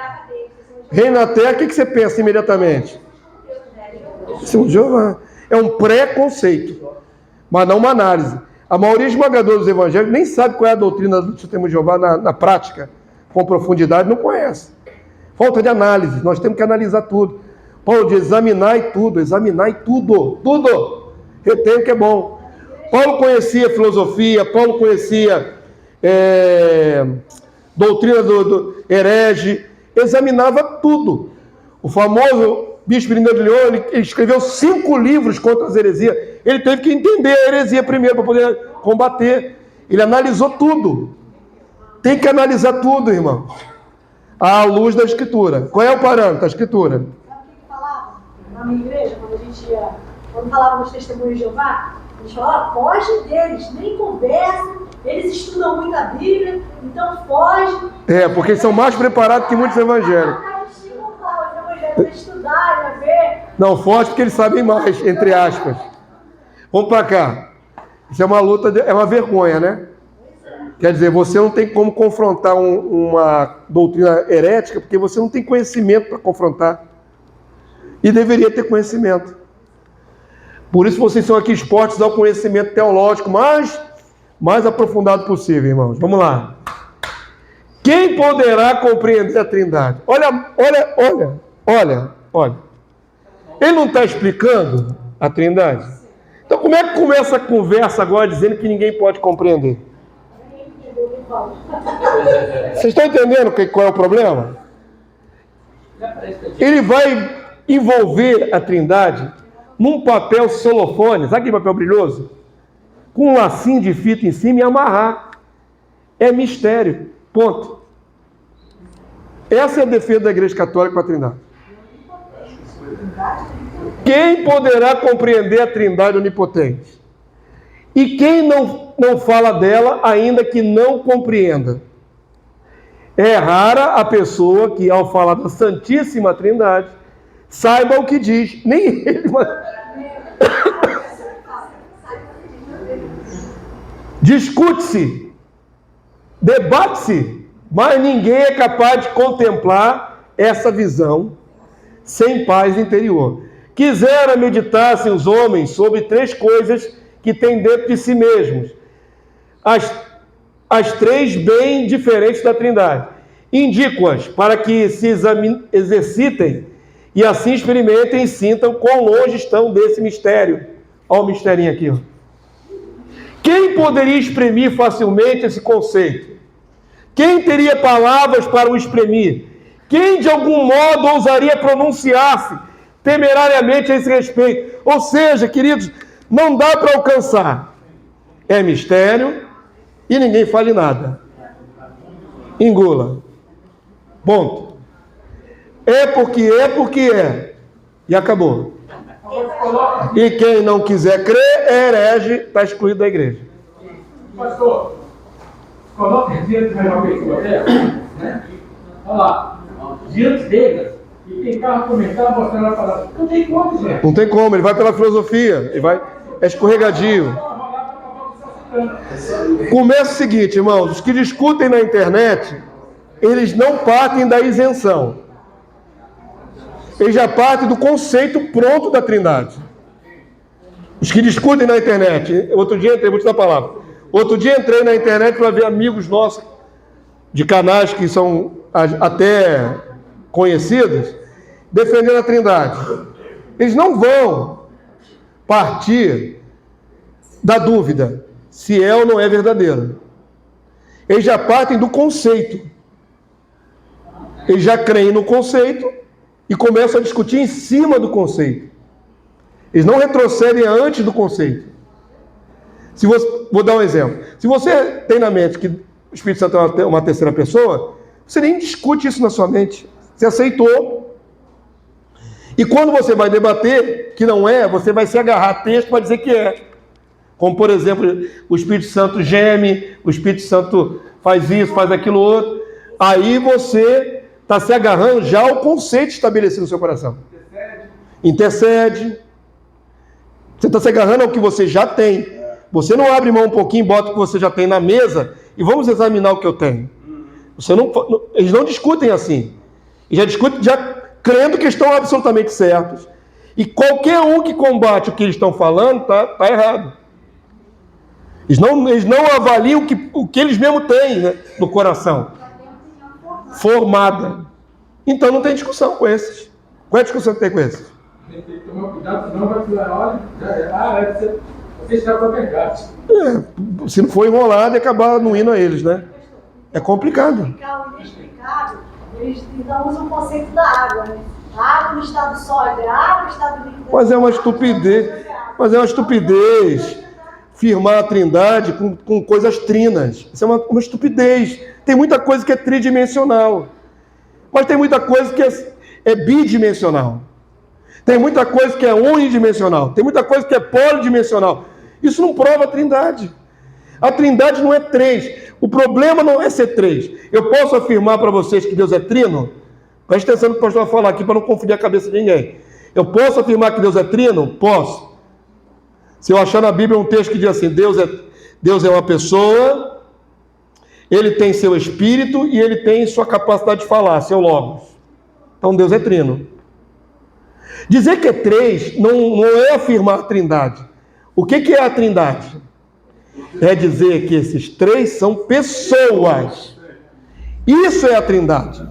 Speaker 1: Reino na terra, o que você pensa imediatamente? Testemunho de Jeová. É um preconceito, mas não uma análise. A maioria esmagadora dos evangélicos nem sabe qual é a doutrina do testemunho de Jeová na prática, com profundidade, não conhece. Falta de análise, nós temos que analisar tudo. Paulo diz, examinar e tudo, tudo. Retém o que é bom. Paulo conhecia filosofia, Paulo conhecia doutrina do herege, examinava tudo. O famoso Bispo Irineu de Lyon, ele escreveu 5 livros contra as heresias. Ele teve que entender a heresia primeiro para poder combater. Ele analisou tudo. Tem que analisar tudo, irmão, à luz da Escritura. Qual é o parâmetro da Escritura?
Speaker 9: Sabe o que falava na minha igreja, quando falava nos testemunhos de Jeová? Eles falavam, foge deles, nem conversam, eles estudam muito a Bíblia, então foge.
Speaker 1: Porque eles são mais preparados que muitos evangélicos.
Speaker 9: Estudar, ver.
Speaker 1: Não, foge porque eles sabem mais, entre aspas. Vamos para cá. Isso é uma luta, é uma vergonha, né? Quer dizer, você não tem como confrontar uma doutrina herética, porque você não tem conhecimento para confrontar. E deveria ter conhecimento. Por isso vocês são aqui expostos ao conhecimento teológico mais aprofundado possível, irmãos. Vamos lá. Quem poderá compreender a Trindade? Olha. Ele não está explicando a Trindade? Então como é que começa a conversa agora dizendo que ninguém pode compreender? Vocês estão entendendo qual é o problema? Ele vai envolver a Trindade num papel solofone, sabe aquele papel brilhoso? Com um lacinho de fita em cima e amarrar. É mistério. Ponto. Essa é a defesa da Igreja Católica para a Trindade. Quem poderá compreender a Trindade onipotente? E quem não fala dela, ainda que não compreenda? É rara a pessoa que, ao falar da Santíssima Trindade, saiba o que diz. Nem ele, mas... Discute-se, debate-se, mas ninguém é capaz de contemplar essa visão sem paz interior. Quisera meditassem os homens sobre 3 coisas que têm dentro de si mesmos. As 3 bem diferentes da Trindade. Indico-as para que se exercitem e assim experimentem e sintam quão longe estão desse mistério. Olha o misterinho aqui. Ó. Quem poderia exprimir facilmente esse conceito? Quem teria palavras para o exprimir? Quem de algum modo ousaria pronunciar-se temerariamente a esse respeito? Ou seja, queridos, não dá para alcançar. É mistério e ninguém fale nada. Engula. Ponto. É porque é. E acabou. E quem não quiser crer é herege, está excluído da igreja.
Speaker 2: Pastor, coloca diante de uma pessoa dela, né? Olha lá, diante dele, e tem carro comentar, mostrando a palavra. Não tem como, gente.
Speaker 1: Não tem como, ele vai pela filosofia, é escorregadio. Começa o seguinte, irmãos, os que discutem na internet, eles não partem da isenção. Eles já partem do conceito pronto da Trindade. Os que discutem na internet, outro dia entrei, vou te dar a palavra. Outro dia entrei na internet para ver amigos nossos de canais que são até conhecidos, defendendo a Trindade. Eles não vão partir da dúvida se é ou não é verdadeiro. Eles já partem do conceito. Eles já creem no conceito e começam a discutir em cima do conceito. Eles não retrocedem antes do conceito. Vou dar um exemplo. Se você tem na mente que o Espírito Santo é uma terceira pessoa, você nem discute isso na sua mente. Você aceitou. E quando você vai debater que não é, você vai se agarrar a texto para dizer que é. Como, por exemplo, o Espírito Santo geme, o Espírito Santo faz isso, faz aquilo outro. Aí você está se agarrando já ao conceito estabelecido no seu coração. Intercede. Você está se agarrando ao que você já tem. Você não abre mão um pouquinho, bota o que você já tem na mesa e vamos examinar o que eu tenho. Eles não discutem assim. Eles já discutem já crendo que estão absolutamente certos. E qualquer um que combate o que eles estão falando está errado. Eles não avaliam o que eles mesmos têm, né, no coração. Formada. Então não tem discussão com esses. Qual é a discussão que tem com esses?
Speaker 2: Tem que tomar cuidado, senão vai tirar óleo. Você está com a verdade.
Speaker 1: Se não for enrolado, é acabar não indo a eles, né? É complicado.
Speaker 9: O inexplicável, eles então usam o conceito da água, né? A água no estado sólido é água, no estado líquido é
Speaker 1: Mas é uma estupidez. Mas é uma estupidez firmar a trindade com coisas trinas. Isso é uma estupidez. Tem muita coisa que é tridimensional. Mas tem muita coisa que é bidimensional. Tem muita coisa que é unidimensional. Tem muita coisa que é polidimensional. Isso não prova a trindade. A trindade não é três. O problema não é ser três. Eu posso afirmar para vocês que Deus é trino? Presta atenção no que o pastor vai falar aqui para não confundir a cabeça de ninguém. Eu posso afirmar que Deus é trino? Posso. Se eu achar na Bíblia um texto que diz assim, Deus é uma pessoa, ele tem seu espírito e ele tem sua capacidade de falar, seu logos. Então Deus é trino. Dizer que é três não é afirmar a trindade. O que é a trindade? É dizer que esses três são pessoas. Isso é a trindade.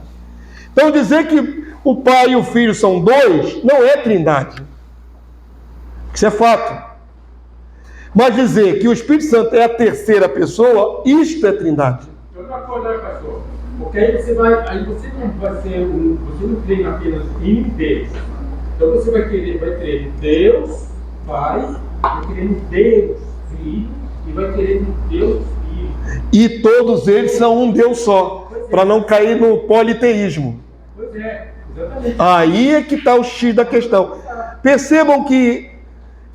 Speaker 1: Então dizer que o Pai e o Filho são dois não é trindade. Isso é fato. Mas dizer que o Espírito Santo é a terceira pessoa, isto é trindade.
Speaker 2: Outra coisa, pastor. Porque aí você não vai ser você não crê apenas em Deus. Então você vai crer em Deus, Pai, vai querer em Deus, Filho, e vai querer em Deus, Filho.
Speaker 1: E todos eles são um Deus só, para não cair no politeísmo.
Speaker 2: Pois é, exatamente.
Speaker 1: Aí é que está o X da questão. Percebam que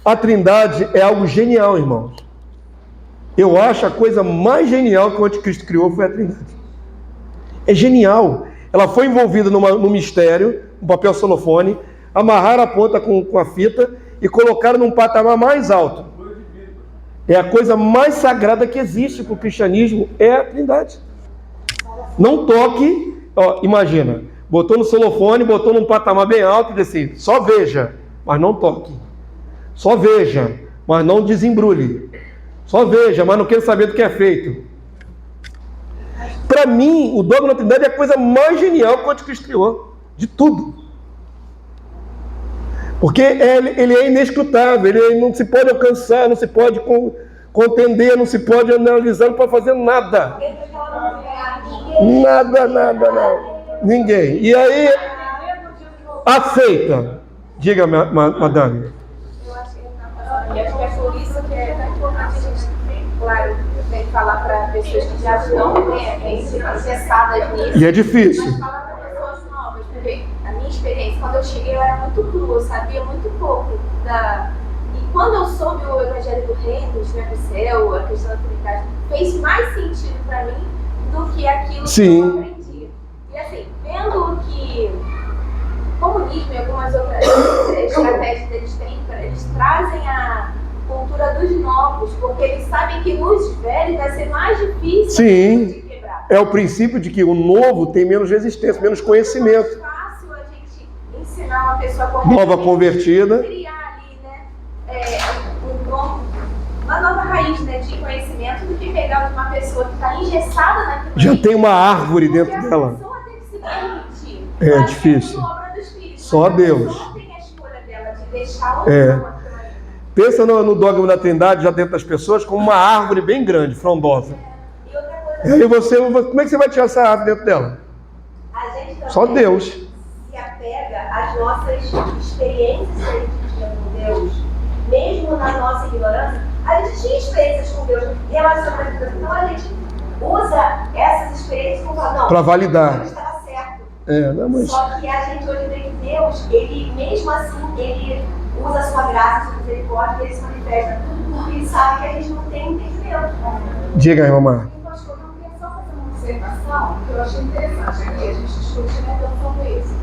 Speaker 1: a trindade é algo genial, irmãos. Eu acho a coisa mais genial que o anticristo criou foi a trindade. É genial. Ela foi envolvida no mistério, no papel celofane, amarraram a ponta com a fita e colocaram num patamar mais alto. É a coisa mais sagrada que existe para o cristianismo, é a trindade. Não toque, imagina, botou no celofane, botou num patamar bem alto e disse assim, só veja, mas não toque. Só veja, mas não desembrulhe. Só veja, mas não queira saber do que é feito. Para mim, o dogma da trindade é a coisa mais genial que o anticristo criou. De tudo. Porque ele é inescrutável, ele não se pode alcançar, não se pode contender, não se pode analisar, não pode fazer nada. Nada. Ninguém. E aí, aceita. Diga, madame.
Speaker 6: E acho que é por isso que é importante a gente, claro, tem que falar para pessoas que já estão interessadas nisso.
Speaker 1: E é difícil.
Speaker 6: Mas falar para pessoas novas, porque a minha experiência, quando eu cheguei, eu era muito crua, eu sabia muito pouco E quando eu soube o Evangelho do Reino, o Destino do Céu, a questão da Trinidade, fez mais sentido para mim do que aquilo que eu aprendi. E assim, vendo que o comunismo e algumas outras estratégias eles trazem a cultura dos novos, porque eles sabem que nos velhos vai ser mais difícil de quebrar.
Speaker 1: É o princípio de que o novo tem menos resistência, menos conhecimento.
Speaker 6: É mais fácil a gente ensinar uma pessoa
Speaker 1: nova convertida,
Speaker 6: criar ali, né, uma nova raiz, né, de conhecimento, do que pegar uma pessoa que está engessada naquilo.
Speaker 1: Já tem uma árvore dentro dela.
Speaker 6: A pessoa tem que se permitir.
Speaker 1: É difícil. Só Deus.
Speaker 6: Não tem a escolha dela de deixar ou
Speaker 1: Pensa no dogma da trindade já dentro das pessoas como uma árvore bem grande, frondosa.
Speaker 6: E outra coisa,
Speaker 1: E aí como é que você vai tirar essa árvore dentro dela?
Speaker 6: a gente também
Speaker 1: Só Deus.
Speaker 6: se apega às nossas experiências que a gente tinha com Deus, mesmo na nossa ignorância. A gente tinha experiências com Deus, relacionamentos, então a gente usa essas experiências
Speaker 1: para validar.
Speaker 6: Deus estava certo.
Speaker 1: Mas...
Speaker 6: Só que a gente hoje vê que Deus, ele mesmo assim, ele usa a sua graça, a sua misericórdia, ele se manifesta, porque ele sabe que a gente não tem entendimento.
Speaker 1: Diga aí, mamãe.
Speaker 4: Pastor, eu queria só fazer uma observação que eu achei interessante aqui, a gente discutir sobre isso.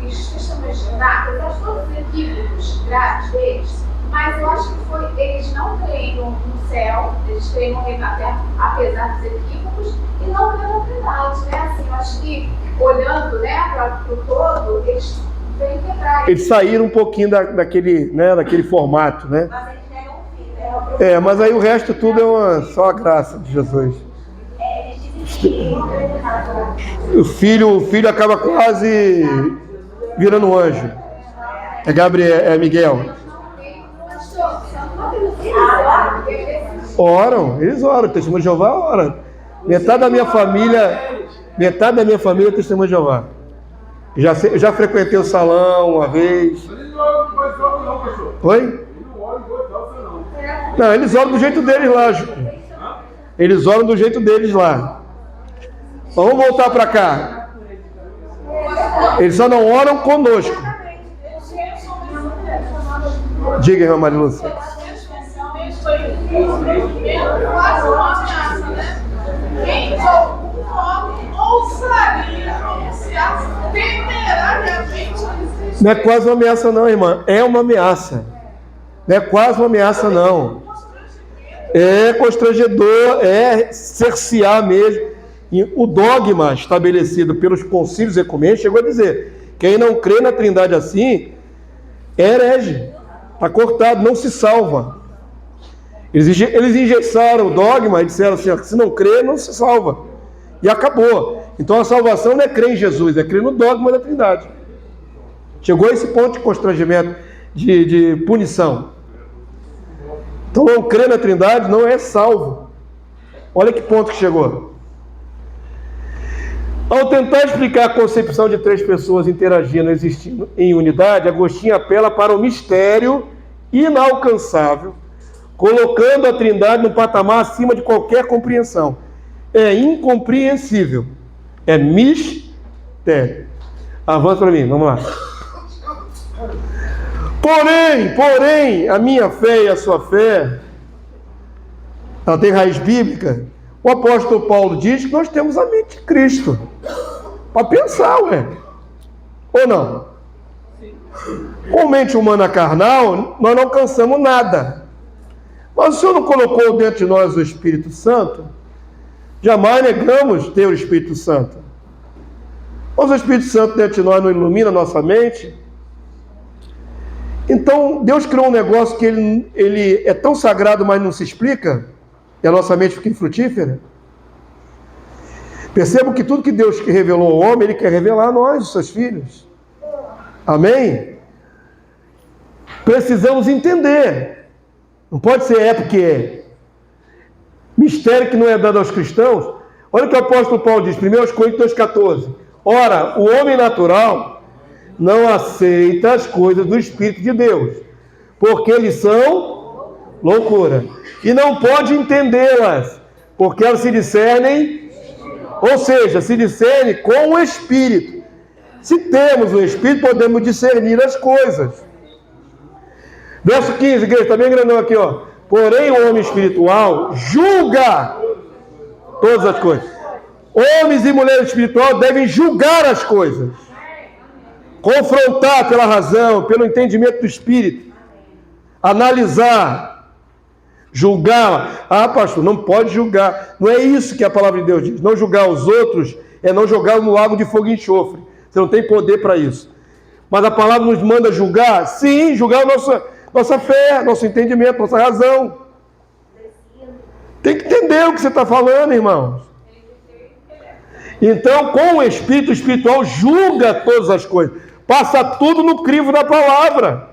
Speaker 4: Os testemunhos de Judá, eu acho todos os equívocos graves deles, mas eu acho que eles não creem no céu, eles creem no reino da terra, apesar dos equívocos, e não creem na verdade, né? Assim, eu acho que, olhando, né, para o todo, eles vêm quebrar.
Speaker 1: Eles saíram um pouquinho daquele formato, né?
Speaker 6: Mas eles negam o filho,
Speaker 1: mas aí o resto tudo é só a graça de Jesus.
Speaker 6: Eles dizem que não creem no nada.
Speaker 1: O filho acaba quase virando um anjo. É Gabriel, é Miguel.
Speaker 4: Pastor, só uma pergunta
Speaker 1: Oram, eles oram. Testemunho de Jeová ora. Metade da minha família é Testemunho de Jeová. Já frequentei o salão uma vez.
Speaker 8: Mas ele não olha em voz alta não, pastor.
Speaker 1: Oi?
Speaker 8: Ele não olha em voz alta não.
Speaker 1: Não, eles oram do jeito deles lá, Ju. Eles oram do jeito deles lá. Vamos voltar para cá. Eles só não oram conosco. Diga, irmã Maria Lúcia.
Speaker 6: Quase uma ameaça, né? Quem de algum modo ousaria anunciar temerariamente
Speaker 1: Não é quase uma ameaça não, irmã. É uma ameaça. Não é quase uma ameaça não. É constrangedor, é cercear mesmo. E o dogma estabelecido pelos concílios ecumênicos chegou a dizer: quem não crê na Trindade assim é herege. Está cortado, não se salva. Eles engessaram o dogma e disseram assim: se não crê, não se salva. E acabou. Então a salvação não é crer em Jesus, é crer no dogma da Trindade. Chegou a esse ponto de constrangimento, de punição. Então não crer na Trindade não é salvo. Olha que ponto que chegou. Ao tentar explicar a concepção de três pessoas interagindo, existindo em unidade, Agostinho apela para o mistério inalcançável, colocando a Trindade num patamar acima de qualquer compreensão. É incompreensível. É mistério. Avança para mim, vamos lá. Porém, a minha fé e a sua fé, ela tem raiz bíblica. O apóstolo Paulo diz que nós temos a mente de Cristo. Para pensar, ué. Ou não? Com mente humana carnal, nós não alcançamos nada. Mas o Senhor não colocou dentro de nós o Espírito Santo? Jamais negamos ter o Espírito Santo. Mas o Espírito Santo dentro de nós não ilumina a nossa mente? Então, Deus criou um negócio que ele é tão sagrado, mas não se explica, e a nossa mente fica infrutífera. Percebam que tudo que Deus revelou ao homem, Ele quer revelar a nós, os seus filhos. Amém? Precisamos entender. Não pode ser porque é. Mistério que não é dado aos cristãos. Olha o que o apóstolo Paulo diz, 1 Coríntios 2,14. Ora, o homem natural não aceita as coisas do Espírito de Deus, porque eles são loucura. E não pode entendê-las, porque elas se discernem, ou seja, se discernem com o Espírito. Se temos o Espírito, podemos discernir as coisas. Verso 15, igreja, está bem grandão aqui, ó. Porém, o homem espiritual julga todas as coisas. Homens e mulheres espirituais devem julgar as coisas. Confrontar pela razão, pelo entendimento do Espírito. Analisar. Julgar. Ah, pastor, não pode julgar. Não é isso que a palavra de Deus diz. Não julgar os outros é não jogar no lago de fogo e enxofre. Você não tem poder para isso. Mas a palavra nos manda julgar? Sim, julgar a nossa fé, nosso entendimento, nossa razão. Tem que entender o que você está falando, irmãos. Então, com o Espírito espiritual, julga todas as coisas. Passa tudo no crivo da palavra.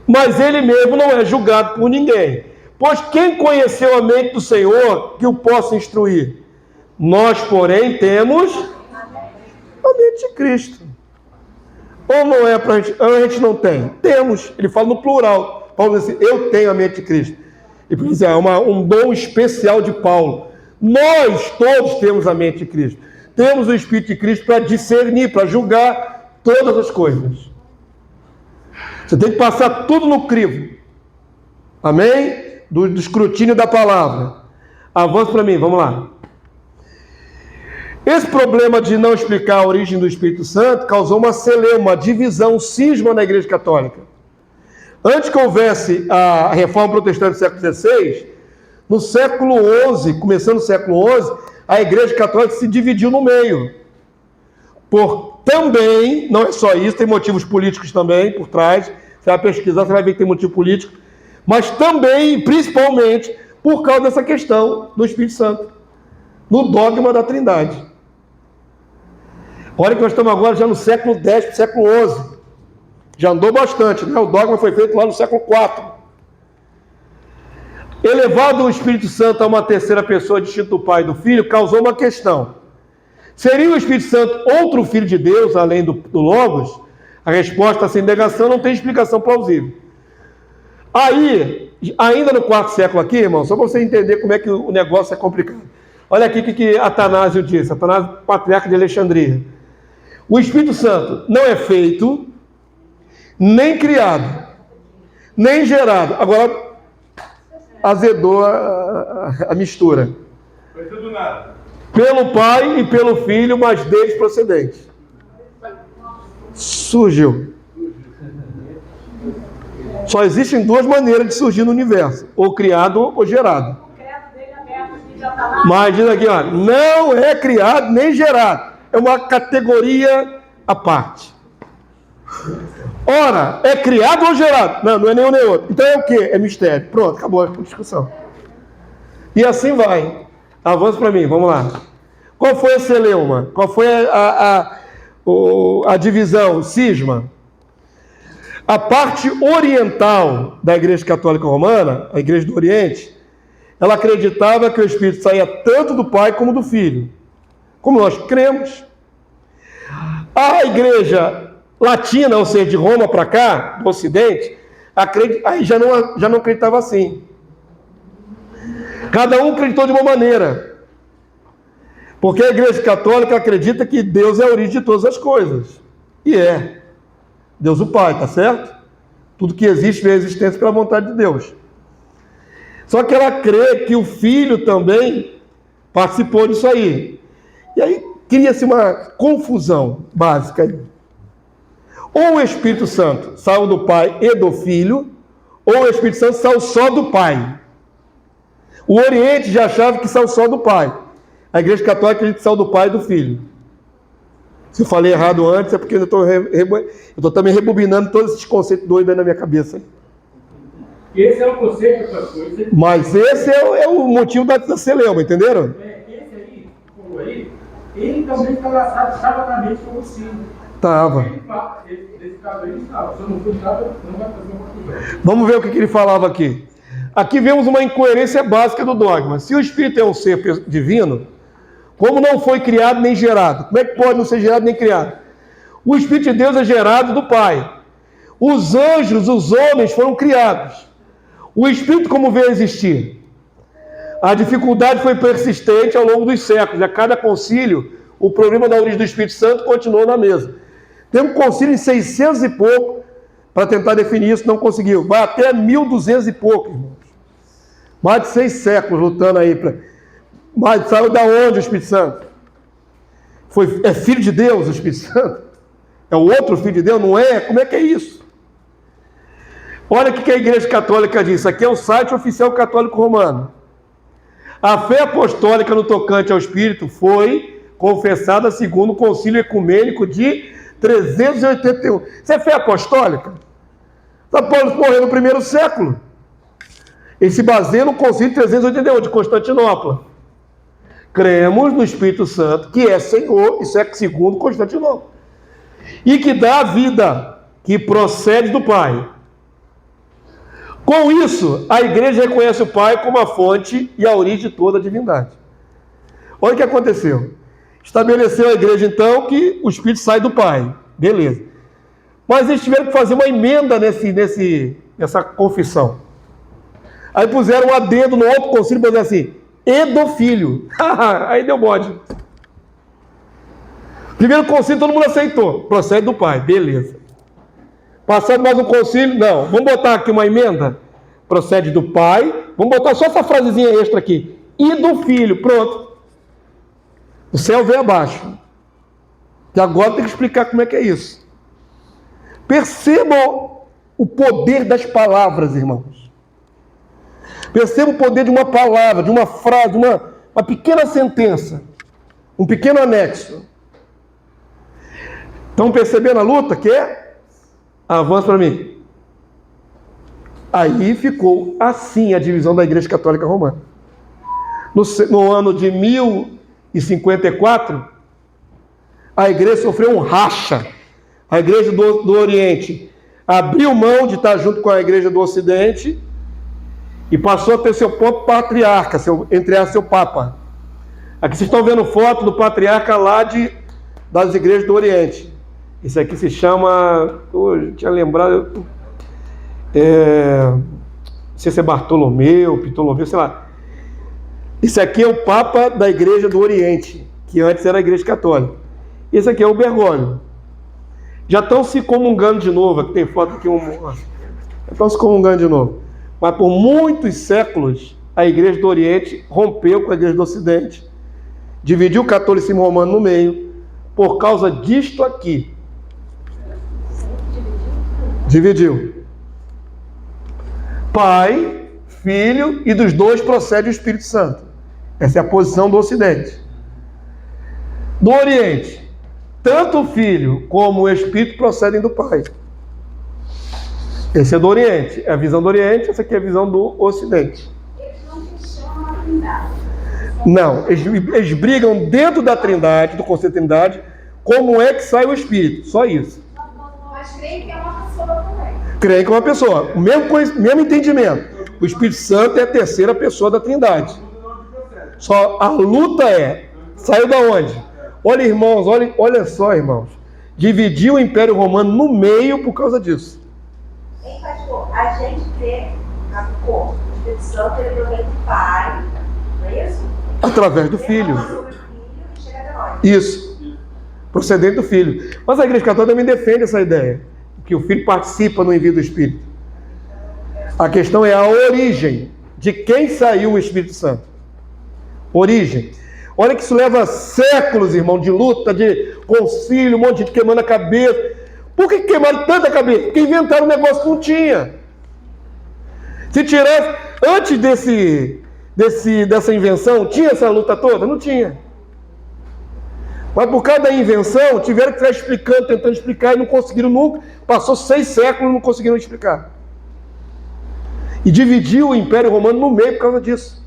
Speaker 1: Mas ele mesmo não é julgado por ninguém. Pois quem conheceu a mente do Senhor que o possa instruir? Nós, porém, temos a mente de Cristo. Ou não é para a gente não tem? Temos. Ele fala no plural. Paulo diz assim, eu tenho a mente de Cristo. E por isso é um dom especial de Paulo. Nós todos temos a mente de Cristo. Temos o Espírito de Cristo para discernir, para julgar todas as coisas. Você tem que passar tudo no crivo. Amém? Do escrutínio da palavra. Avança para mim, vamos lá. Esse problema de não explicar a origem do Espírito Santo causou uma celeuma, uma divisão, um cisma na Igreja Católica. Antes que houvesse a Reforma Protestante do século XVI, no século XI, começando no século XI, a Igreja Católica se dividiu no meio. Também, não é só isso, tem motivos políticos também por trás. Você vai pesquisar, você vai ver que tem motivo político. Mas também, principalmente, por causa dessa questão do Espírito Santo. No dogma da Trindade. Olha que nós estamos agora já no século X, século XI. Já andou bastante, né? O dogma foi feito lá no século IV. elevado o Espírito Santo a uma terceira pessoa distinta do Pai e do Filho, causou uma questão. Seria o Espírito Santo outro Filho de Deus, além do Logos? A resposta sem negação não tem explicação plausível. Aí, ainda no quarto século aqui, irmão, só para você entender como é que o negócio é complicado. Olha aqui o que Atanásio disse, Atanásio, patriarca de Alexandria. O Espírito Santo não é feito, nem criado, nem gerado. Agora, azedou a mistura.
Speaker 8: Foi tudo nada.
Speaker 1: Pelo Pai e pelo Filho, mas deles procedente. Surgiu. Só existem duas maneiras de surgir no universo: ou criado ou gerado. Mas diz aqui, ó, não é criado nem gerado. É uma categoria à parte. Ora, é criado ou gerado? Não, não é nenhum nem outro. Então é o quê? É mistério. Pronto, acabou a discussão. E assim vai. Avança para mim, vamos lá. Qual foi a celeuma? Qual foi a divisão, o cisma? A parte oriental da Igreja Católica Romana, a Igreja do Oriente, ela acreditava que o Espírito saía tanto do Pai como do Filho. Como nós cremos. A Igreja Latina, ou seja, de Roma para cá, do Ocidente, aí já não acreditava assim. Cada um acreditou de uma maneira. Porque a Igreja Católica acredita que Deus é a origem de todas as coisas. E é. Deus o Pai, tá certo? Tudo que existe vem à existência pela vontade de Deus. Só que ela crê que o Filho também participou disso aí. E aí cria-se uma confusão básica aí. Ou o Espírito Santo saiu do Pai e do Filho, ou o Espírito Santo saiu só do Pai. O Oriente já achava que saiu só do Pai. A Igreja Católica acredita que saiu do Pai e do Filho. Se eu falei errado antes, é porque eu estou também rebobinando todos esses conceitos doidos aí na minha cabeça.
Speaker 2: Esse é o conceito, pastor.
Speaker 1: Mas esse é o motivo da celeuma, entenderam?
Speaker 2: Esse aí, como aí, ele também está laçado sabatamente com o sino.
Speaker 1: Estava.
Speaker 2: Nesse caso aí, estava. Se eu não for nada, não vai fazer uma coisa.
Speaker 1: Vamos ver o que ele falava aqui. Aqui vemos uma incoerência básica do dogma. Se o Espírito é um ser divino, como não foi criado nem gerado? Como é que pode não ser gerado nem criado? O Espírito de Deus é gerado do Pai. Os anjos, os homens foram criados. O Espírito como veio a existir? A dificuldade foi persistente ao longo dos séculos. A cada concílio, o problema da origem do Espírito Santo continuou na mesa. Tem um concílio em 600 e pouco para tentar definir isso, não conseguiu. Vai até 1200 e pouco, irmãos. Mais de 6 séculos lutando aí. Mas saiu da onde o Espírito Santo? É filho de Deus o Espírito Santo? É o outro filho de Deus? Não é? Como é que é isso? Olha o que a Igreja Católica diz. Isso aqui é o site oficial católico romano. A fé apostólica no tocante ao Espírito foi confessada segundo o Concílio Ecumênico de 381. Isso é fé apostólica? São Paulo morreu no primeiro século. Ele se baseia no Concílio de 381 de Constantinopla. Cremos no Espírito Santo, que é Senhor, isso é segundo Constantinopla. E que dá a vida, que procede do Pai. Com isso, a igreja reconhece o Pai como a fonte e a origem de toda a divindade. Olha o que aconteceu. Estabeleceu a igreja, então, que o Espírito sai do Pai. Beleza. Mas eles tiveram que fazer uma emenda nessa confissão. Aí puseram um adendo no outro concílio para dizer assim, e do Filho. Aí deu bode. Primeiro concílio todo mundo aceitou. Procede do Pai. Beleza. Passado mais um concílio, não. Vamos botar aqui uma emenda. Procede do Pai. Vamos botar só essa frasezinha extra aqui. E do Filho. Pronto. O céu veio abaixo. E agora tem que explicar como é que é isso. Percebam o poder das palavras, irmãos. Percebam o poder de uma palavra, de uma frase, uma pequena sentença. Um pequeno anexo. Estão percebendo a luta que é? Avança para mim. Aí ficou assim a divisão da Igreja Católica Romana. No ano de 1054, a igreja sofreu um racha. A igreja do Oriente abriu mão de estar junto com a igreja do Ocidente e passou a ter seu próprio patriarca, seu papa. Aqui vocês estão vendo foto do patriarca lá das igrejas do Oriente. Esse aqui se chama, eu tinha lembrado, não sei se é Bartolomeu, Ptolomeu, sei lá. Esse aqui é o papa da igreja do Oriente, que antes era a igreja católica. Esse aqui é o Bergoglio. Já estão se comungando de novo, aqui tem foto aqui, estão se comungando de novo. Mas por muitos séculos, a igreja do Oriente rompeu com a igreja do Ocidente, dividiu o catolicismo romano no meio, por causa disto aqui. Dividiu. Pai, Filho, e dos dois procede o Espírito Santo. Essa é a posição do Ocidente. Do Oriente, tanto o Filho como o Espírito procedem do Pai. Esse é do Oriente, é a visão do Oriente, essa aqui é a visão do Ocidente.
Speaker 4: Eles não questionam a Trindade.
Speaker 1: Não, eles brigam dentro da Trindade, do conceito de Trindade, como é que sai o Espírito, só isso.
Speaker 4: Mas creem que é uma pessoa também.
Speaker 1: Creem que é uma pessoa, o mesmo entendimento. O Espírito Santo é a terceira pessoa da Trindade. Só a luta saiu da onde? Olha, irmãos, olha só, irmãos. Dividiu o Império Romano no meio por causa disso.
Speaker 5: Hein, pastor? A gente crê o Espírito Santo, ele provém do Pai, não é isso?
Speaker 1: Através do Filho. Isso. Procedente do Filho. Mas a Igreja Católica também defende essa ideia, que o Filho participa no envio do Espírito. A questão é a origem de quem saiu o Espírito Santo. Origem. Olha que isso leva séculos, irmão, de luta, de concílio, um monte de gente queimando a cabeça. Por que queimaram tanta cabeça? Porque inventaram um negócio que não tinha. Se tirasse, antes dessa invenção, tinha essa luta toda? Não tinha. Mas por causa da invenção, tiveram que ficar explicando, tentando explicar, e não conseguiram nunca. Passou 6 séculos e não conseguiram explicar. E dividiu o Império Romano no meio por causa disso.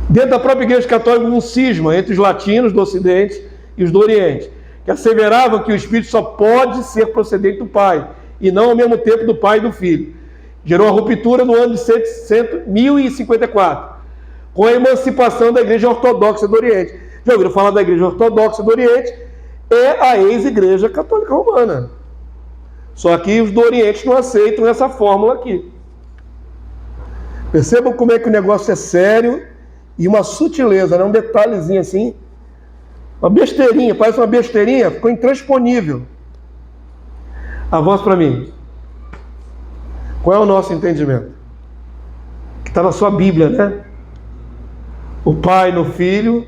Speaker 1: Dentro da própria Igreja Católica, um cisma entre os latinos do Ocidente e os do Oriente, que asseveravam que o Espírito só pode ser procedente do Pai, e não ao mesmo tempo do Pai e do Filho. Gerou a ruptura no ano de 1054, com a emancipação da Igreja Ortodoxa do Oriente. Já ouviram falar da Igreja Ortodoxa do Oriente? É a ex-Igreja Católica Romana. Só que os do Oriente não aceitam essa fórmula aqui. Percebam como é que o negócio é sério e uma sutileza, né? Um detalhezinho assim. Uma besteirinha, parece uma besteirinha, ficou intransponível. Avança para mim. Qual é o nosso entendimento? Que está na sua Bíblia, né? O Pai no Filho,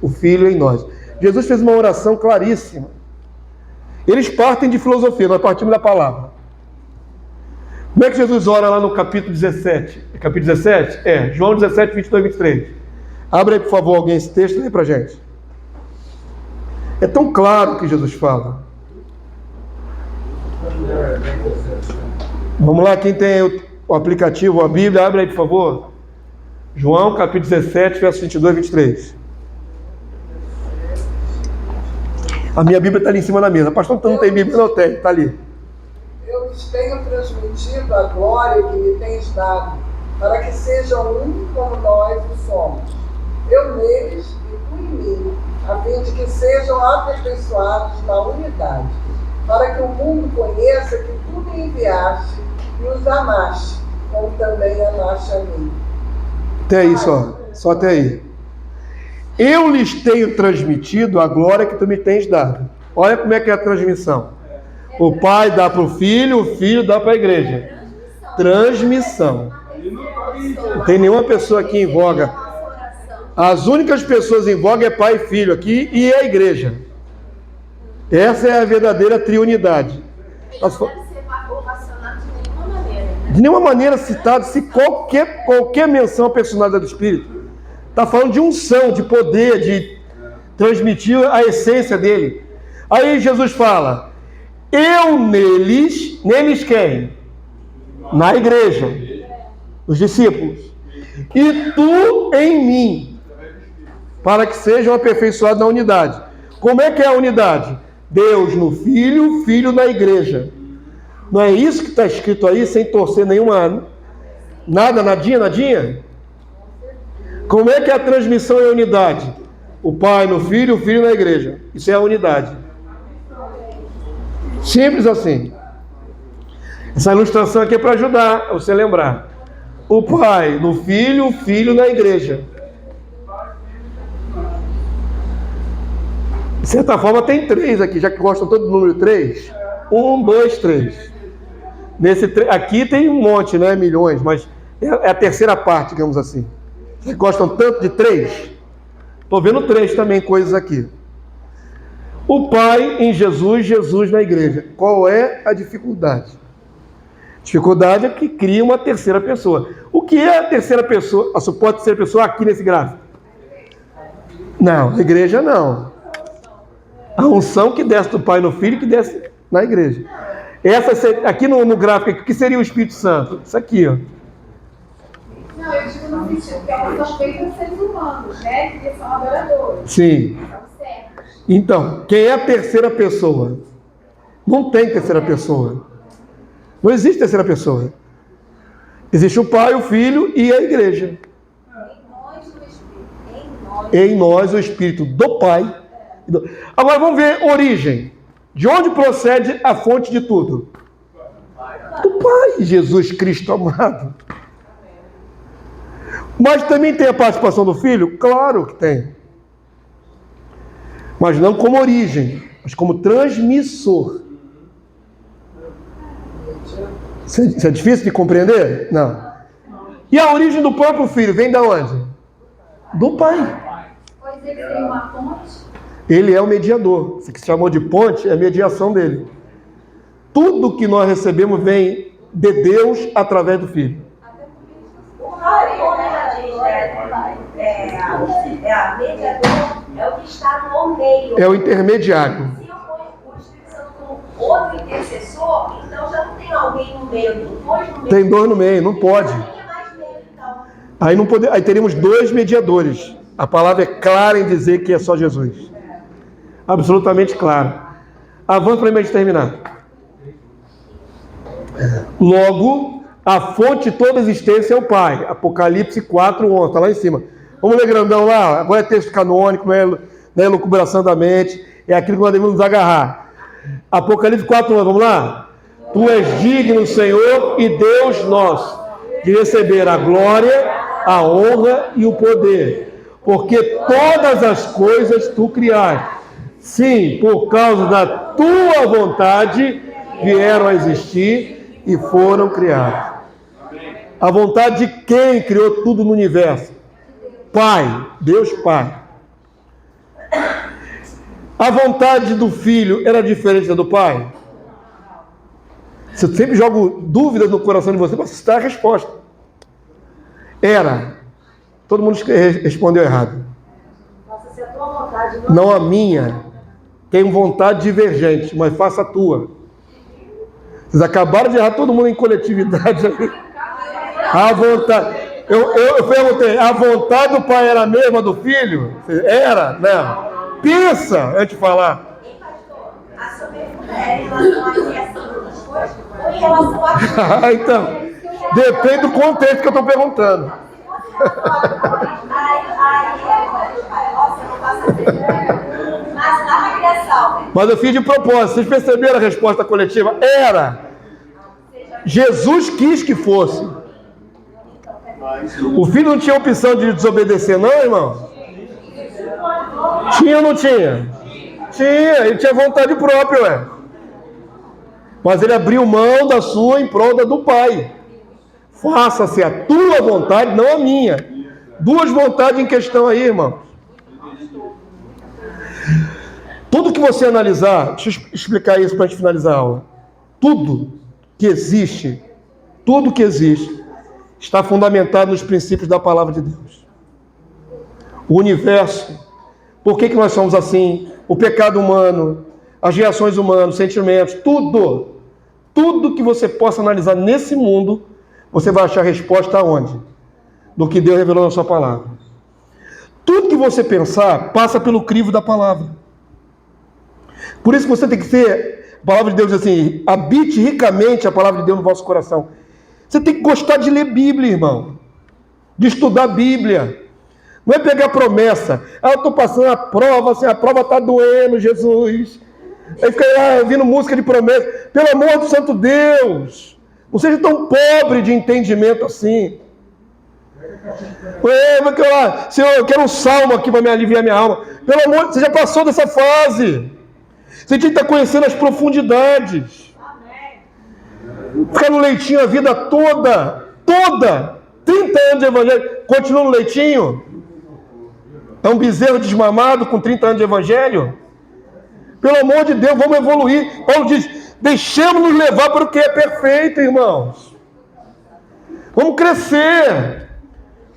Speaker 1: o Filho em nós. Jesus fez uma oração claríssima. Eles partem de filosofia, nós partimos da palavra. Como é que Jesus ora lá no capítulo 17? Capítulo 17? João 17, 22 e 23. Abre aí, por favor, alguém esse texto e lê pra gente. É tão claro que Jesus fala. Vamos lá, quem tem o aplicativo, a Bíblia, abre aí, por favor. João, capítulo 17, versos 22 e 23. A minha Bíblia está ali em cima da mesa. Pastor, então não tem Bíblia? Não tem, está ali.
Speaker 3: Eu lhes tenho transmitido a glória que me tens dado, para que sejam um como nós o somos. Eu neles e tu em mim, a fim de que sejam aperfeiçoados na unidade, para que o mundo conheça que tu me enviaste e os amaste, como também amaste a mim.
Speaker 1: Até aí só até aí. Eu lhes tenho transmitido a glória que tu me tens dado. Olha como é que é a transmissão. O Pai dá para o Filho dá para a igreja. Transmissão. Não tem nenhuma pessoa aqui em voga. As únicas pessoas em voga é Pai e Filho aqui e a igreja. Essa é a verdadeira triunidade. De nenhuma maneira citado, se qualquer menção à personalidade do Espírito, está falando de unção, de poder, de transmitir a essência dele. Aí Jesus fala, eu neles quem? Na igreja, os discípulos. E tu em mim, para que sejam aperfeiçoados na unidade. Como é que é a unidade? Deus no Filho, Filho na igreja. Não é isso que está escrito aí, sem torcer Nada, nadinha, nadinha? Como é que é a transmissão é unidade? O Pai no Filho, o Filho na Igreja. Isso é a unidade. Simples assim. Essa ilustração aqui é para ajudar você a lembrar. O Pai no Filho, o Filho na Igreja. De certa forma tem 3 aqui, já que gostam todo do número 3. 1, 2, 3. Aqui tem um monte, né? Milhões, mas é a terceira parte, digamos assim. Vocês gostam tanto de 3? Estou vendo 3 também, coisas aqui. O Pai em Jesus, Jesus na Igreja. Qual é a dificuldade? A dificuldade é que cria uma terceira pessoa. O que é a terceira pessoa? A suposta terceira pessoa aqui nesse gráfico? Não, a Igreja não. A unção que desce do Pai no Filho, que desce na Igreja. Aqui no gráfico, o que seria o Espírito Santo? Isso aqui, ó.
Speaker 4: Não, eu digo no sentido que elas são feitas seres humanos, né? Que são adoradores.
Speaker 1: Sim. Então, quem é a terceira pessoa? Não tem terceira pessoa. Não existe terceira pessoa. Existe o Pai, o Filho e a Igreja. Em nós o Espírito do Pai. Agora vamos ver origem. De onde procede a fonte de tudo? Do Pai, Jesus Cristo amado. Mas também tem a participação do Filho? Claro que tem. Mas não como origem, mas como transmissor. Isso é difícil de compreender? Não. E a origem do próprio Filho vem de onde? Do Pai.
Speaker 4: Pois ele tem uma fonte.
Speaker 1: Ele é o mediador. Isso que se chamou de ponte é a mediação dele. Tudo que nós recebemos vem de Deus através do Filho.
Speaker 5: A mediador é o que está no meio.
Speaker 1: É o intermediário.
Speaker 5: Se eu pôr o Espírito Santo como outro intercessor, então já não tem alguém no meio, tem 2 no meio.
Speaker 1: Tem 2 no meio, não pode. Aí, não pode, aí teríamos 2 mediadores. A palavra é clara em dizer que é só Jesus. Absolutamente claro. Avança para mim de terminar. Logo, a fonte de toda existência é o Pai. Apocalipse 4:11, está lá em cima. Vamos ler grandão lá? Agora é texto canônico, não é elucubração da mente. É aquilo que nós devemos nos agarrar. Apocalipse 4:11, vamos lá? Tu és digno, Senhor e Deus nosso, de receber a glória, a honra e o poder, porque todas as coisas tu criaste. Sim, por causa da tua vontade vieram a existir e foram criados. A vontade de quem criou tudo no universo? Pai, Deus Pai. A vontade do Filho era diferente da do Pai? Se eu sempre jogo dúvidas no coração de você, para citar a resposta. Era. Todo mundo respondeu errado.
Speaker 9: Nossa, se a tua vontade
Speaker 1: não a minha. Tenho vontade divergente, mas faça a tua. Vocês acabaram de errar todo mundo em coletividade aí. A vontade. Eu perguntei, a vontade do Pai era a mesma do Filho? Era? Não. Pensa antes de falar.
Speaker 5: A sua pergunta é em relação à criação das coisas ou em relação a...
Speaker 1: Então, depende do contexto que eu estou perguntando.
Speaker 5: Mas lá na criação.
Speaker 1: Mas eu fiz de propósito. Vocês perceberam a resposta coletiva? Era. Jesus quis que fosse. O filho não tinha opção de desobedecer, não, irmão? Tinha ou não tinha? Tinha, ele tinha vontade própria, ué. Mas ele abriu mão da sua em prol da do Pai. Faça-se a tua vontade, não a minha. 2 vontades em questão aí, irmão. Tudo que você analisar, deixa eu explicar isso para a gente finalizar a aula. Tudo que existe, está fundamentado nos princípios da palavra de Deus. O universo, por que nós somos assim? O pecado humano, as reações humanas, os sentimentos, tudo que você possa analisar nesse mundo, você vai achar resposta aonde? Do que Deus revelou na sua palavra. Tudo que você pensar, passa pelo crivo da palavra. Por isso que você tem que ter, a palavra de Deus diz assim, habite ricamente a palavra de Deus no vosso coração. Você tem que gostar de ler Bíblia, irmão. De estudar Bíblia. Não é pegar promessa. Ah, eu estou passando a prova, assim, a prova está doendo, Jesus. Aí fica lá ouvindo música de promessa. Pelo amor do santo Deus. Não seja tão pobre de entendimento assim. Senhor, eu quero um salmo aqui para me aliviar minha alma. Pelo amor de Deus, você já passou dessa fase. Você tinha que estar conhecendo as profundidades. Ficar no leitinho a vida toda. 30 anos de evangelho. Continua no leitinho? É um bezerro desmamado com 30 anos de evangelho? Pelo amor de Deus, vamos evoluir. Paulo diz, deixemos-nos levar para o que é perfeito, irmãos. Vamos crescer.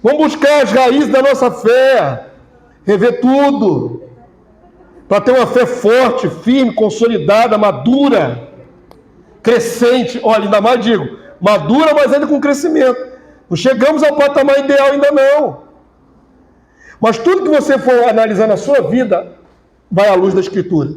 Speaker 1: Vamos buscar as raízes da nossa fé. Rever tudo. Para ter uma fé forte, firme, consolidada, madura. Crescente. Olha, ainda mais digo, madura, mas ainda com crescimento. Não chegamos ao patamar ideal ainda não. Mas tudo que você for analisar na sua vida, vai à luz da Escritura.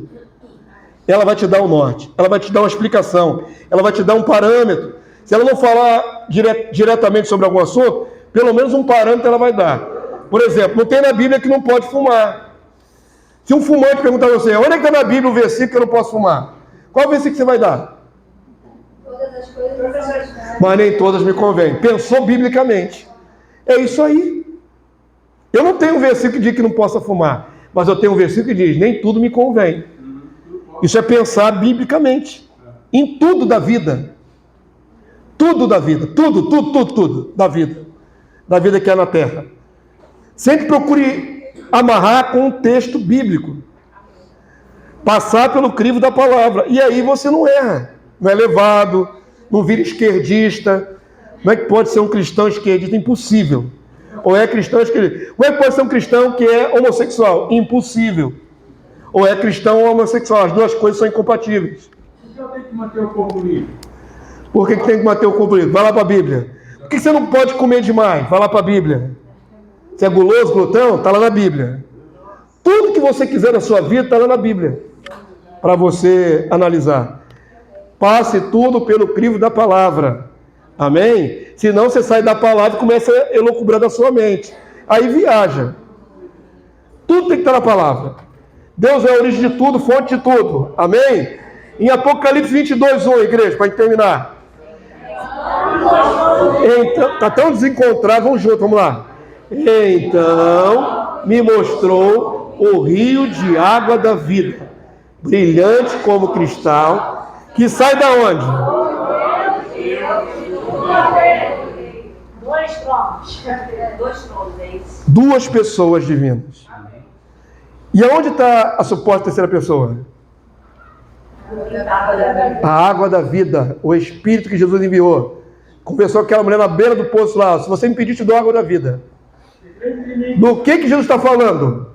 Speaker 1: Ela vai te dar o norte. Ela vai te dar uma explicação. Ela vai te dar um parâmetro. Se ela não falar diretamente sobre algum assunto, pelo menos um parâmetro ela vai dar. Por exemplo, não tem na Bíblia que não pode fumar. Se um fumante perguntar a você, onde é que está na Bíblia o versículo que eu não posso fumar? Qual versículo você vai dar?
Speaker 4: Todas as coisas.
Speaker 1: Mas nem todas me convêm. Pensou biblicamente. É isso aí. Eu não tenho um versículo que diz que não possa fumar, mas eu tenho um versículo que diz, nem tudo me convém. Isso é pensar biblicamente. Em tudo da vida. Tudo da vida. Tudo da vida. Da vida que é na terra. Sempre procure amarrar com um texto bíblico. Passar pelo crivo da palavra. E aí você não erra. Não é levado. Não vira esquerdista. Como é que pode ser um cristão esquerdista? Impossível. Ou é cristão esquerdista? Como é que pode ser um cristão que é homossexual? Impossível. Ou é cristão ou homossexual? As duas coisas são incompatíveis.
Speaker 2: Então tem que manter o corpo livre.
Speaker 1: Por que tem que manter o corpo livre? Vai lá para a Bíblia. Por que você não pode comer demais? Vai lá para a Bíblia. Você é guloso, glutão? Está lá na Bíblia. Tudo que você quiser na sua vida está lá na Bíblia. Para você analisar. Passe tudo pelo crivo da palavra. Amém? Senão você sai da palavra e começa a elocubrar da sua mente. Aí viaja. Tudo tem que estar na palavra. Deus é a origem de tudo, fonte de tudo. Amém? Em Apocalipse 22:1, igreja, para terminar. Então, está tão desencontrado, vamos juntos, vamos lá. Então me mostrou o rio de água da vida, brilhante como cristal, que sai da onde?
Speaker 5: Dois tronos.
Speaker 1: Duas pessoas divinas. E aonde está a suposta terceira pessoa? A água da vida, o Espírito que Jesus enviou. Conversou com aquela mulher na beira do poço lá. Se você me pedir, te dou a água da vida. Do que Jesus está falando?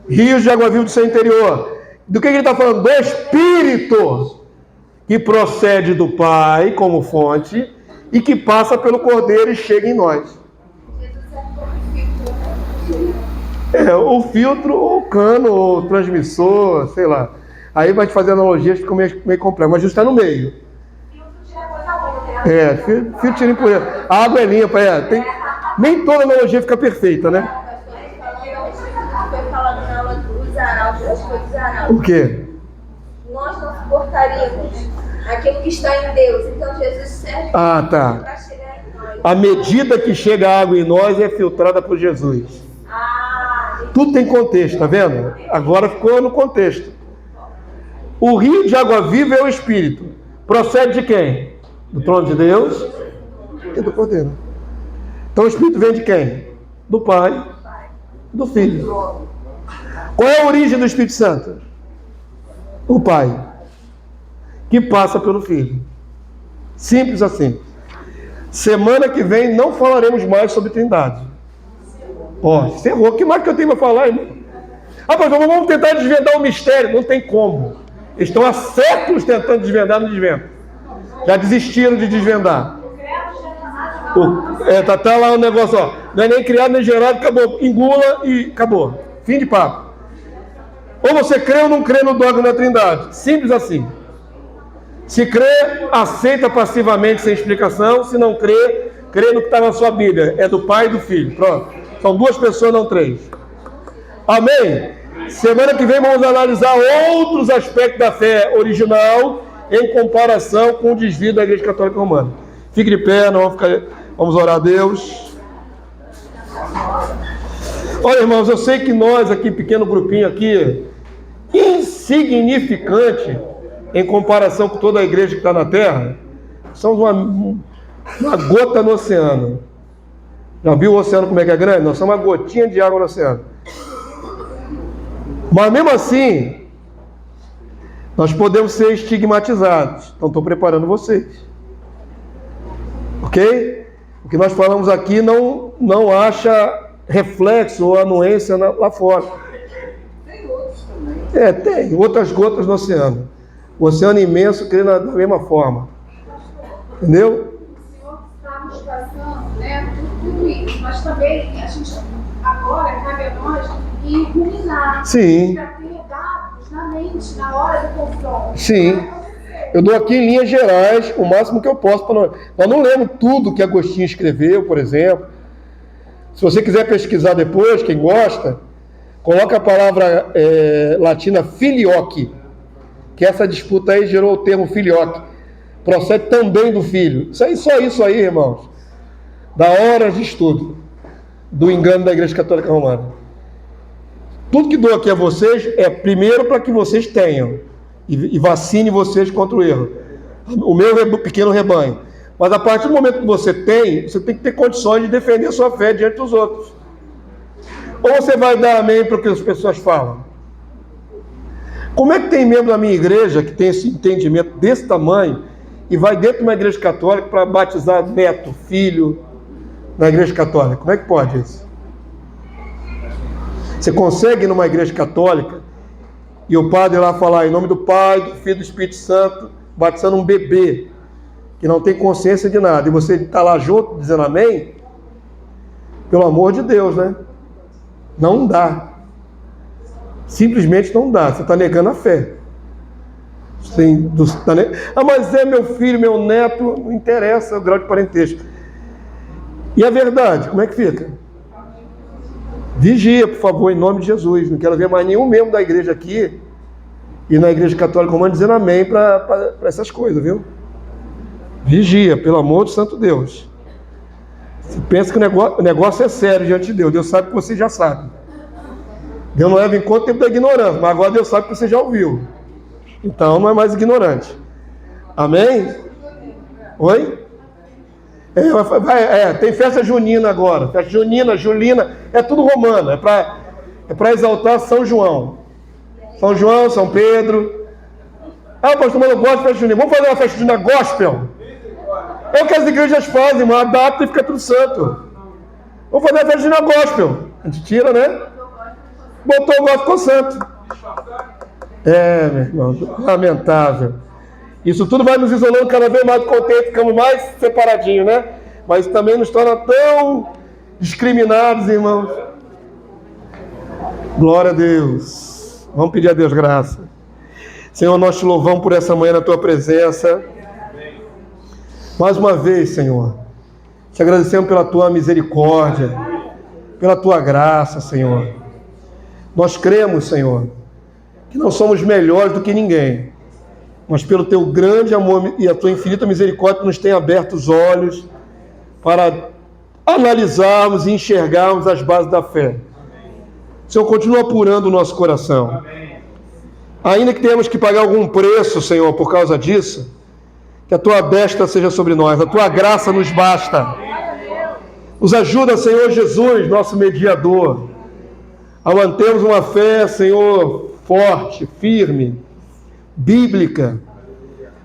Speaker 1: Rios de água viva do seu interior. Do que ele está falando? Do Espírito que procede do Pai como fonte e que passa pelo Cordeiro e chega em nós. O filtro, ou o cano, ou o transmissor, sei lá. Aí vai te fazer analogias, fica meio complexo, mas Jesus está no meio. Filtro tira impureza. A água é limpa, nem toda analogia fica perfeita, né? O quê?
Speaker 4: Nós não suportaríamos aquilo que está em Deus. Então Jesus serve para chegar em nós.
Speaker 1: À medida que chega a água em nós, é filtrada por Jesus. Tudo tem contexto, tá vendo? Agora ficou no contexto. O rio de água viva é o Espírito. Procede de quem? Do trono de Deus e do Cordeiro. Então o Espírito vem de quem? Do Pai e do Filho. Qual é a origem do Espírito Santo? O Pai, que passa pelo Filho. Simples assim. Semana que vem não falaremos mais sobre Trindade. Você errou. O que mais que eu tenho para falar, irmão? Pastor, vamos tentar desvendar o mistério. Não tem como. Eles estão há séculos tentando desvendar, não desvendam. Já desistiram de desvendar. Tá lá o negócio, ó. Não é nem criado nem gerado, acabou. Engula e acabou. Fim de papo. Ou você crê ou não crê no dogma da Trindade. Simples assim. Se crê, aceita passivamente sem explicação. Se não crê, crê no que está na sua Bíblia. É do Pai e do Filho. Pronto. São duas pessoas, não três. Amém? Semana que vem vamos analisar outros aspectos da fé original em comparação com o desvio da Igreja Católica Romana. Fique de pé, vamos orar a Deus. Olha, irmãos, eu sei que nós aqui, pequeno grupinho aqui, insignificante em comparação com toda a igreja que está na Terra, somos uma gota no oceano. Já viu o oceano como é que é grande? Nós somos uma gotinha de água no oceano. Mas mesmo assim, nós podemos ser estigmatizados. Então estou preparando vocês. Ok? O que nós falamos aqui não acha reflexo ou anuência lá fora.
Speaker 3: Tem outros também.
Speaker 1: Tem outras gotas no oceano. O oceano imenso crê da mesma forma. Entendeu?
Speaker 4: O Senhor está nos passando, né, tudo isso, mas também a gente agora cabe a nós ir ruminar.
Speaker 1: Sim.
Speaker 4: Para ter dados na mente, na hora do confronto.
Speaker 1: Sim. Eu dou aqui em linhas gerais o máximo que eu posso. Nós não lemos tudo que Agostinho escreveu, por exemplo. Se você quiser pesquisar depois, quem gosta, coloca a palavra latina filioque, que essa disputa aí gerou o termo filioque. Procede também do filho. Só isso aí, irmãos, dá horas de estudo do engano da Igreja Católica Romana. Tudo que dou aqui a vocês é primeiro para que vocês tenham e vacine vocês contra o erro. O meu pequeno rebanho. Mas a partir do momento que você tem que ter condições de defender a sua fé diante dos outros. Ou você vai dar amém para o que as pessoas falam? Como é que tem membro da minha igreja que tem esse entendimento desse tamanho e vai dentro de uma igreja católica para batizar neto, filho na igreja católica? Como é que pode isso? Você consegue ir numa igreja católica e o padre lá falar em nome do Pai, do Filho e do Espírito Santo, batizando um bebê que não tem consciência de nada, e você está lá junto dizendo amém? Pelo amor de Deus, né? Não dá. Simplesmente não dá. Você está negando a fé. Mas é meu filho, meu neto, não interessa o grau de parentesco. E a verdade, como é que fica? Vigia, por favor, em nome de Jesus. Não quero ver mais nenhum membro da igreja aqui e na Igreja Católica Romana dizendo amém para essas coisas, viu? Vigia, pelo amor do santo Deus. Você pensa que o negócio é sério diante de Deus. Deus sabe que você já sabe. Deus não leva em conta o tempo da ignorância, mas agora Deus sabe que você já ouviu. Então não é mais ignorante. Amém? Oi? Tem festa junina agora. Festa junina, julina, é tudo romano. É para exaltar São João. São João, São Pedro. Pastor, mas eu gosto de festa junina. Vamos fazer uma festa junina gospel? É o que as igrejas fazem, mas adapta e fica tudo santo. Vamos fazer a festa junina gospel. A gente tira, né? Botou o gospel, ficou santo. Meu irmão, lamentável. Isso tudo vai nos isolando cada vez mais do contexto, ficamos mais separadinhos, né? Mas isso também nos torna tão discriminados, irmãos. Glória a Deus. Vamos pedir a Deus graça. Senhor, nós te louvamos por essa manhã na tua presença. Mais uma vez, Senhor, te agradecemos pela tua misericórdia, pela tua graça, Senhor. Nós cremos, Senhor, que não somos melhores do que ninguém, mas pelo teu grande amor e a tua infinita misericórdia que nos tem aberto os olhos para analisarmos e enxergarmos as bases da fé. Senhor, continua apurando o nosso coração. Ainda que tenhamos que pagar algum preço, Senhor, por causa disso, que a tua destra seja sobre nós, a tua graça nos basta. Nos ajuda, Senhor Jesus, nosso mediador, a mantermos uma fé, Senhor, forte, firme, bíblica,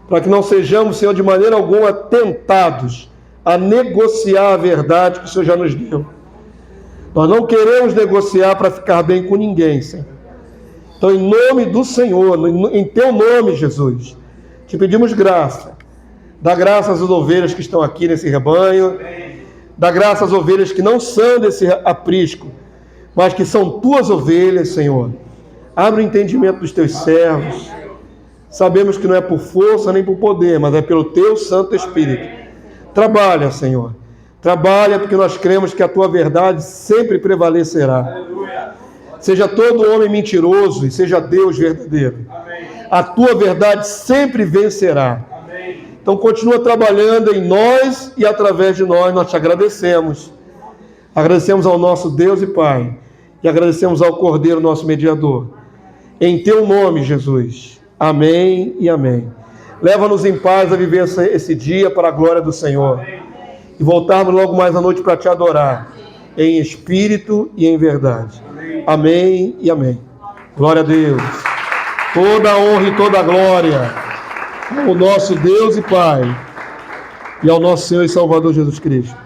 Speaker 1: para que não sejamos, Senhor, de maneira alguma tentados a negociar a verdade que o Senhor já nos deu. Nós não queremos negociar para ficar bem com ninguém, Senhor. Então, em nome do Senhor, em teu nome, Jesus, te pedimos graça. Dá graça às ovelhas que estão aqui nesse rebanho. Dá graça às ovelhas que não são desse aprisco, mas que são tuas ovelhas, Senhor. Abre o entendimento dos teus servos. Sabemos que não é por força nem por poder, mas é pelo Teu Santo Espírito. Trabalha, Senhor. Trabalha, porque nós cremos que a Tua verdade sempre prevalecerá. Seja todo homem mentiroso e seja Deus verdadeiro. A Tua verdade sempre vencerá. Então continua trabalhando em nós e através de nós te agradecemos. Agradecemos ao nosso Deus e Pai. E agradecemos ao Cordeiro, nosso mediador. Em Teu nome, Jesus. Amém e amém. Leva-nos em paz a viver esse dia para a glória do Senhor. E voltarmos logo mais à noite para Te adorar. Em espírito e em verdade. Amém e amém. Glória a Deus. Toda a honra e toda a glória ao nosso Deus e Pai. E ao nosso Senhor e Salvador Jesus Cristo.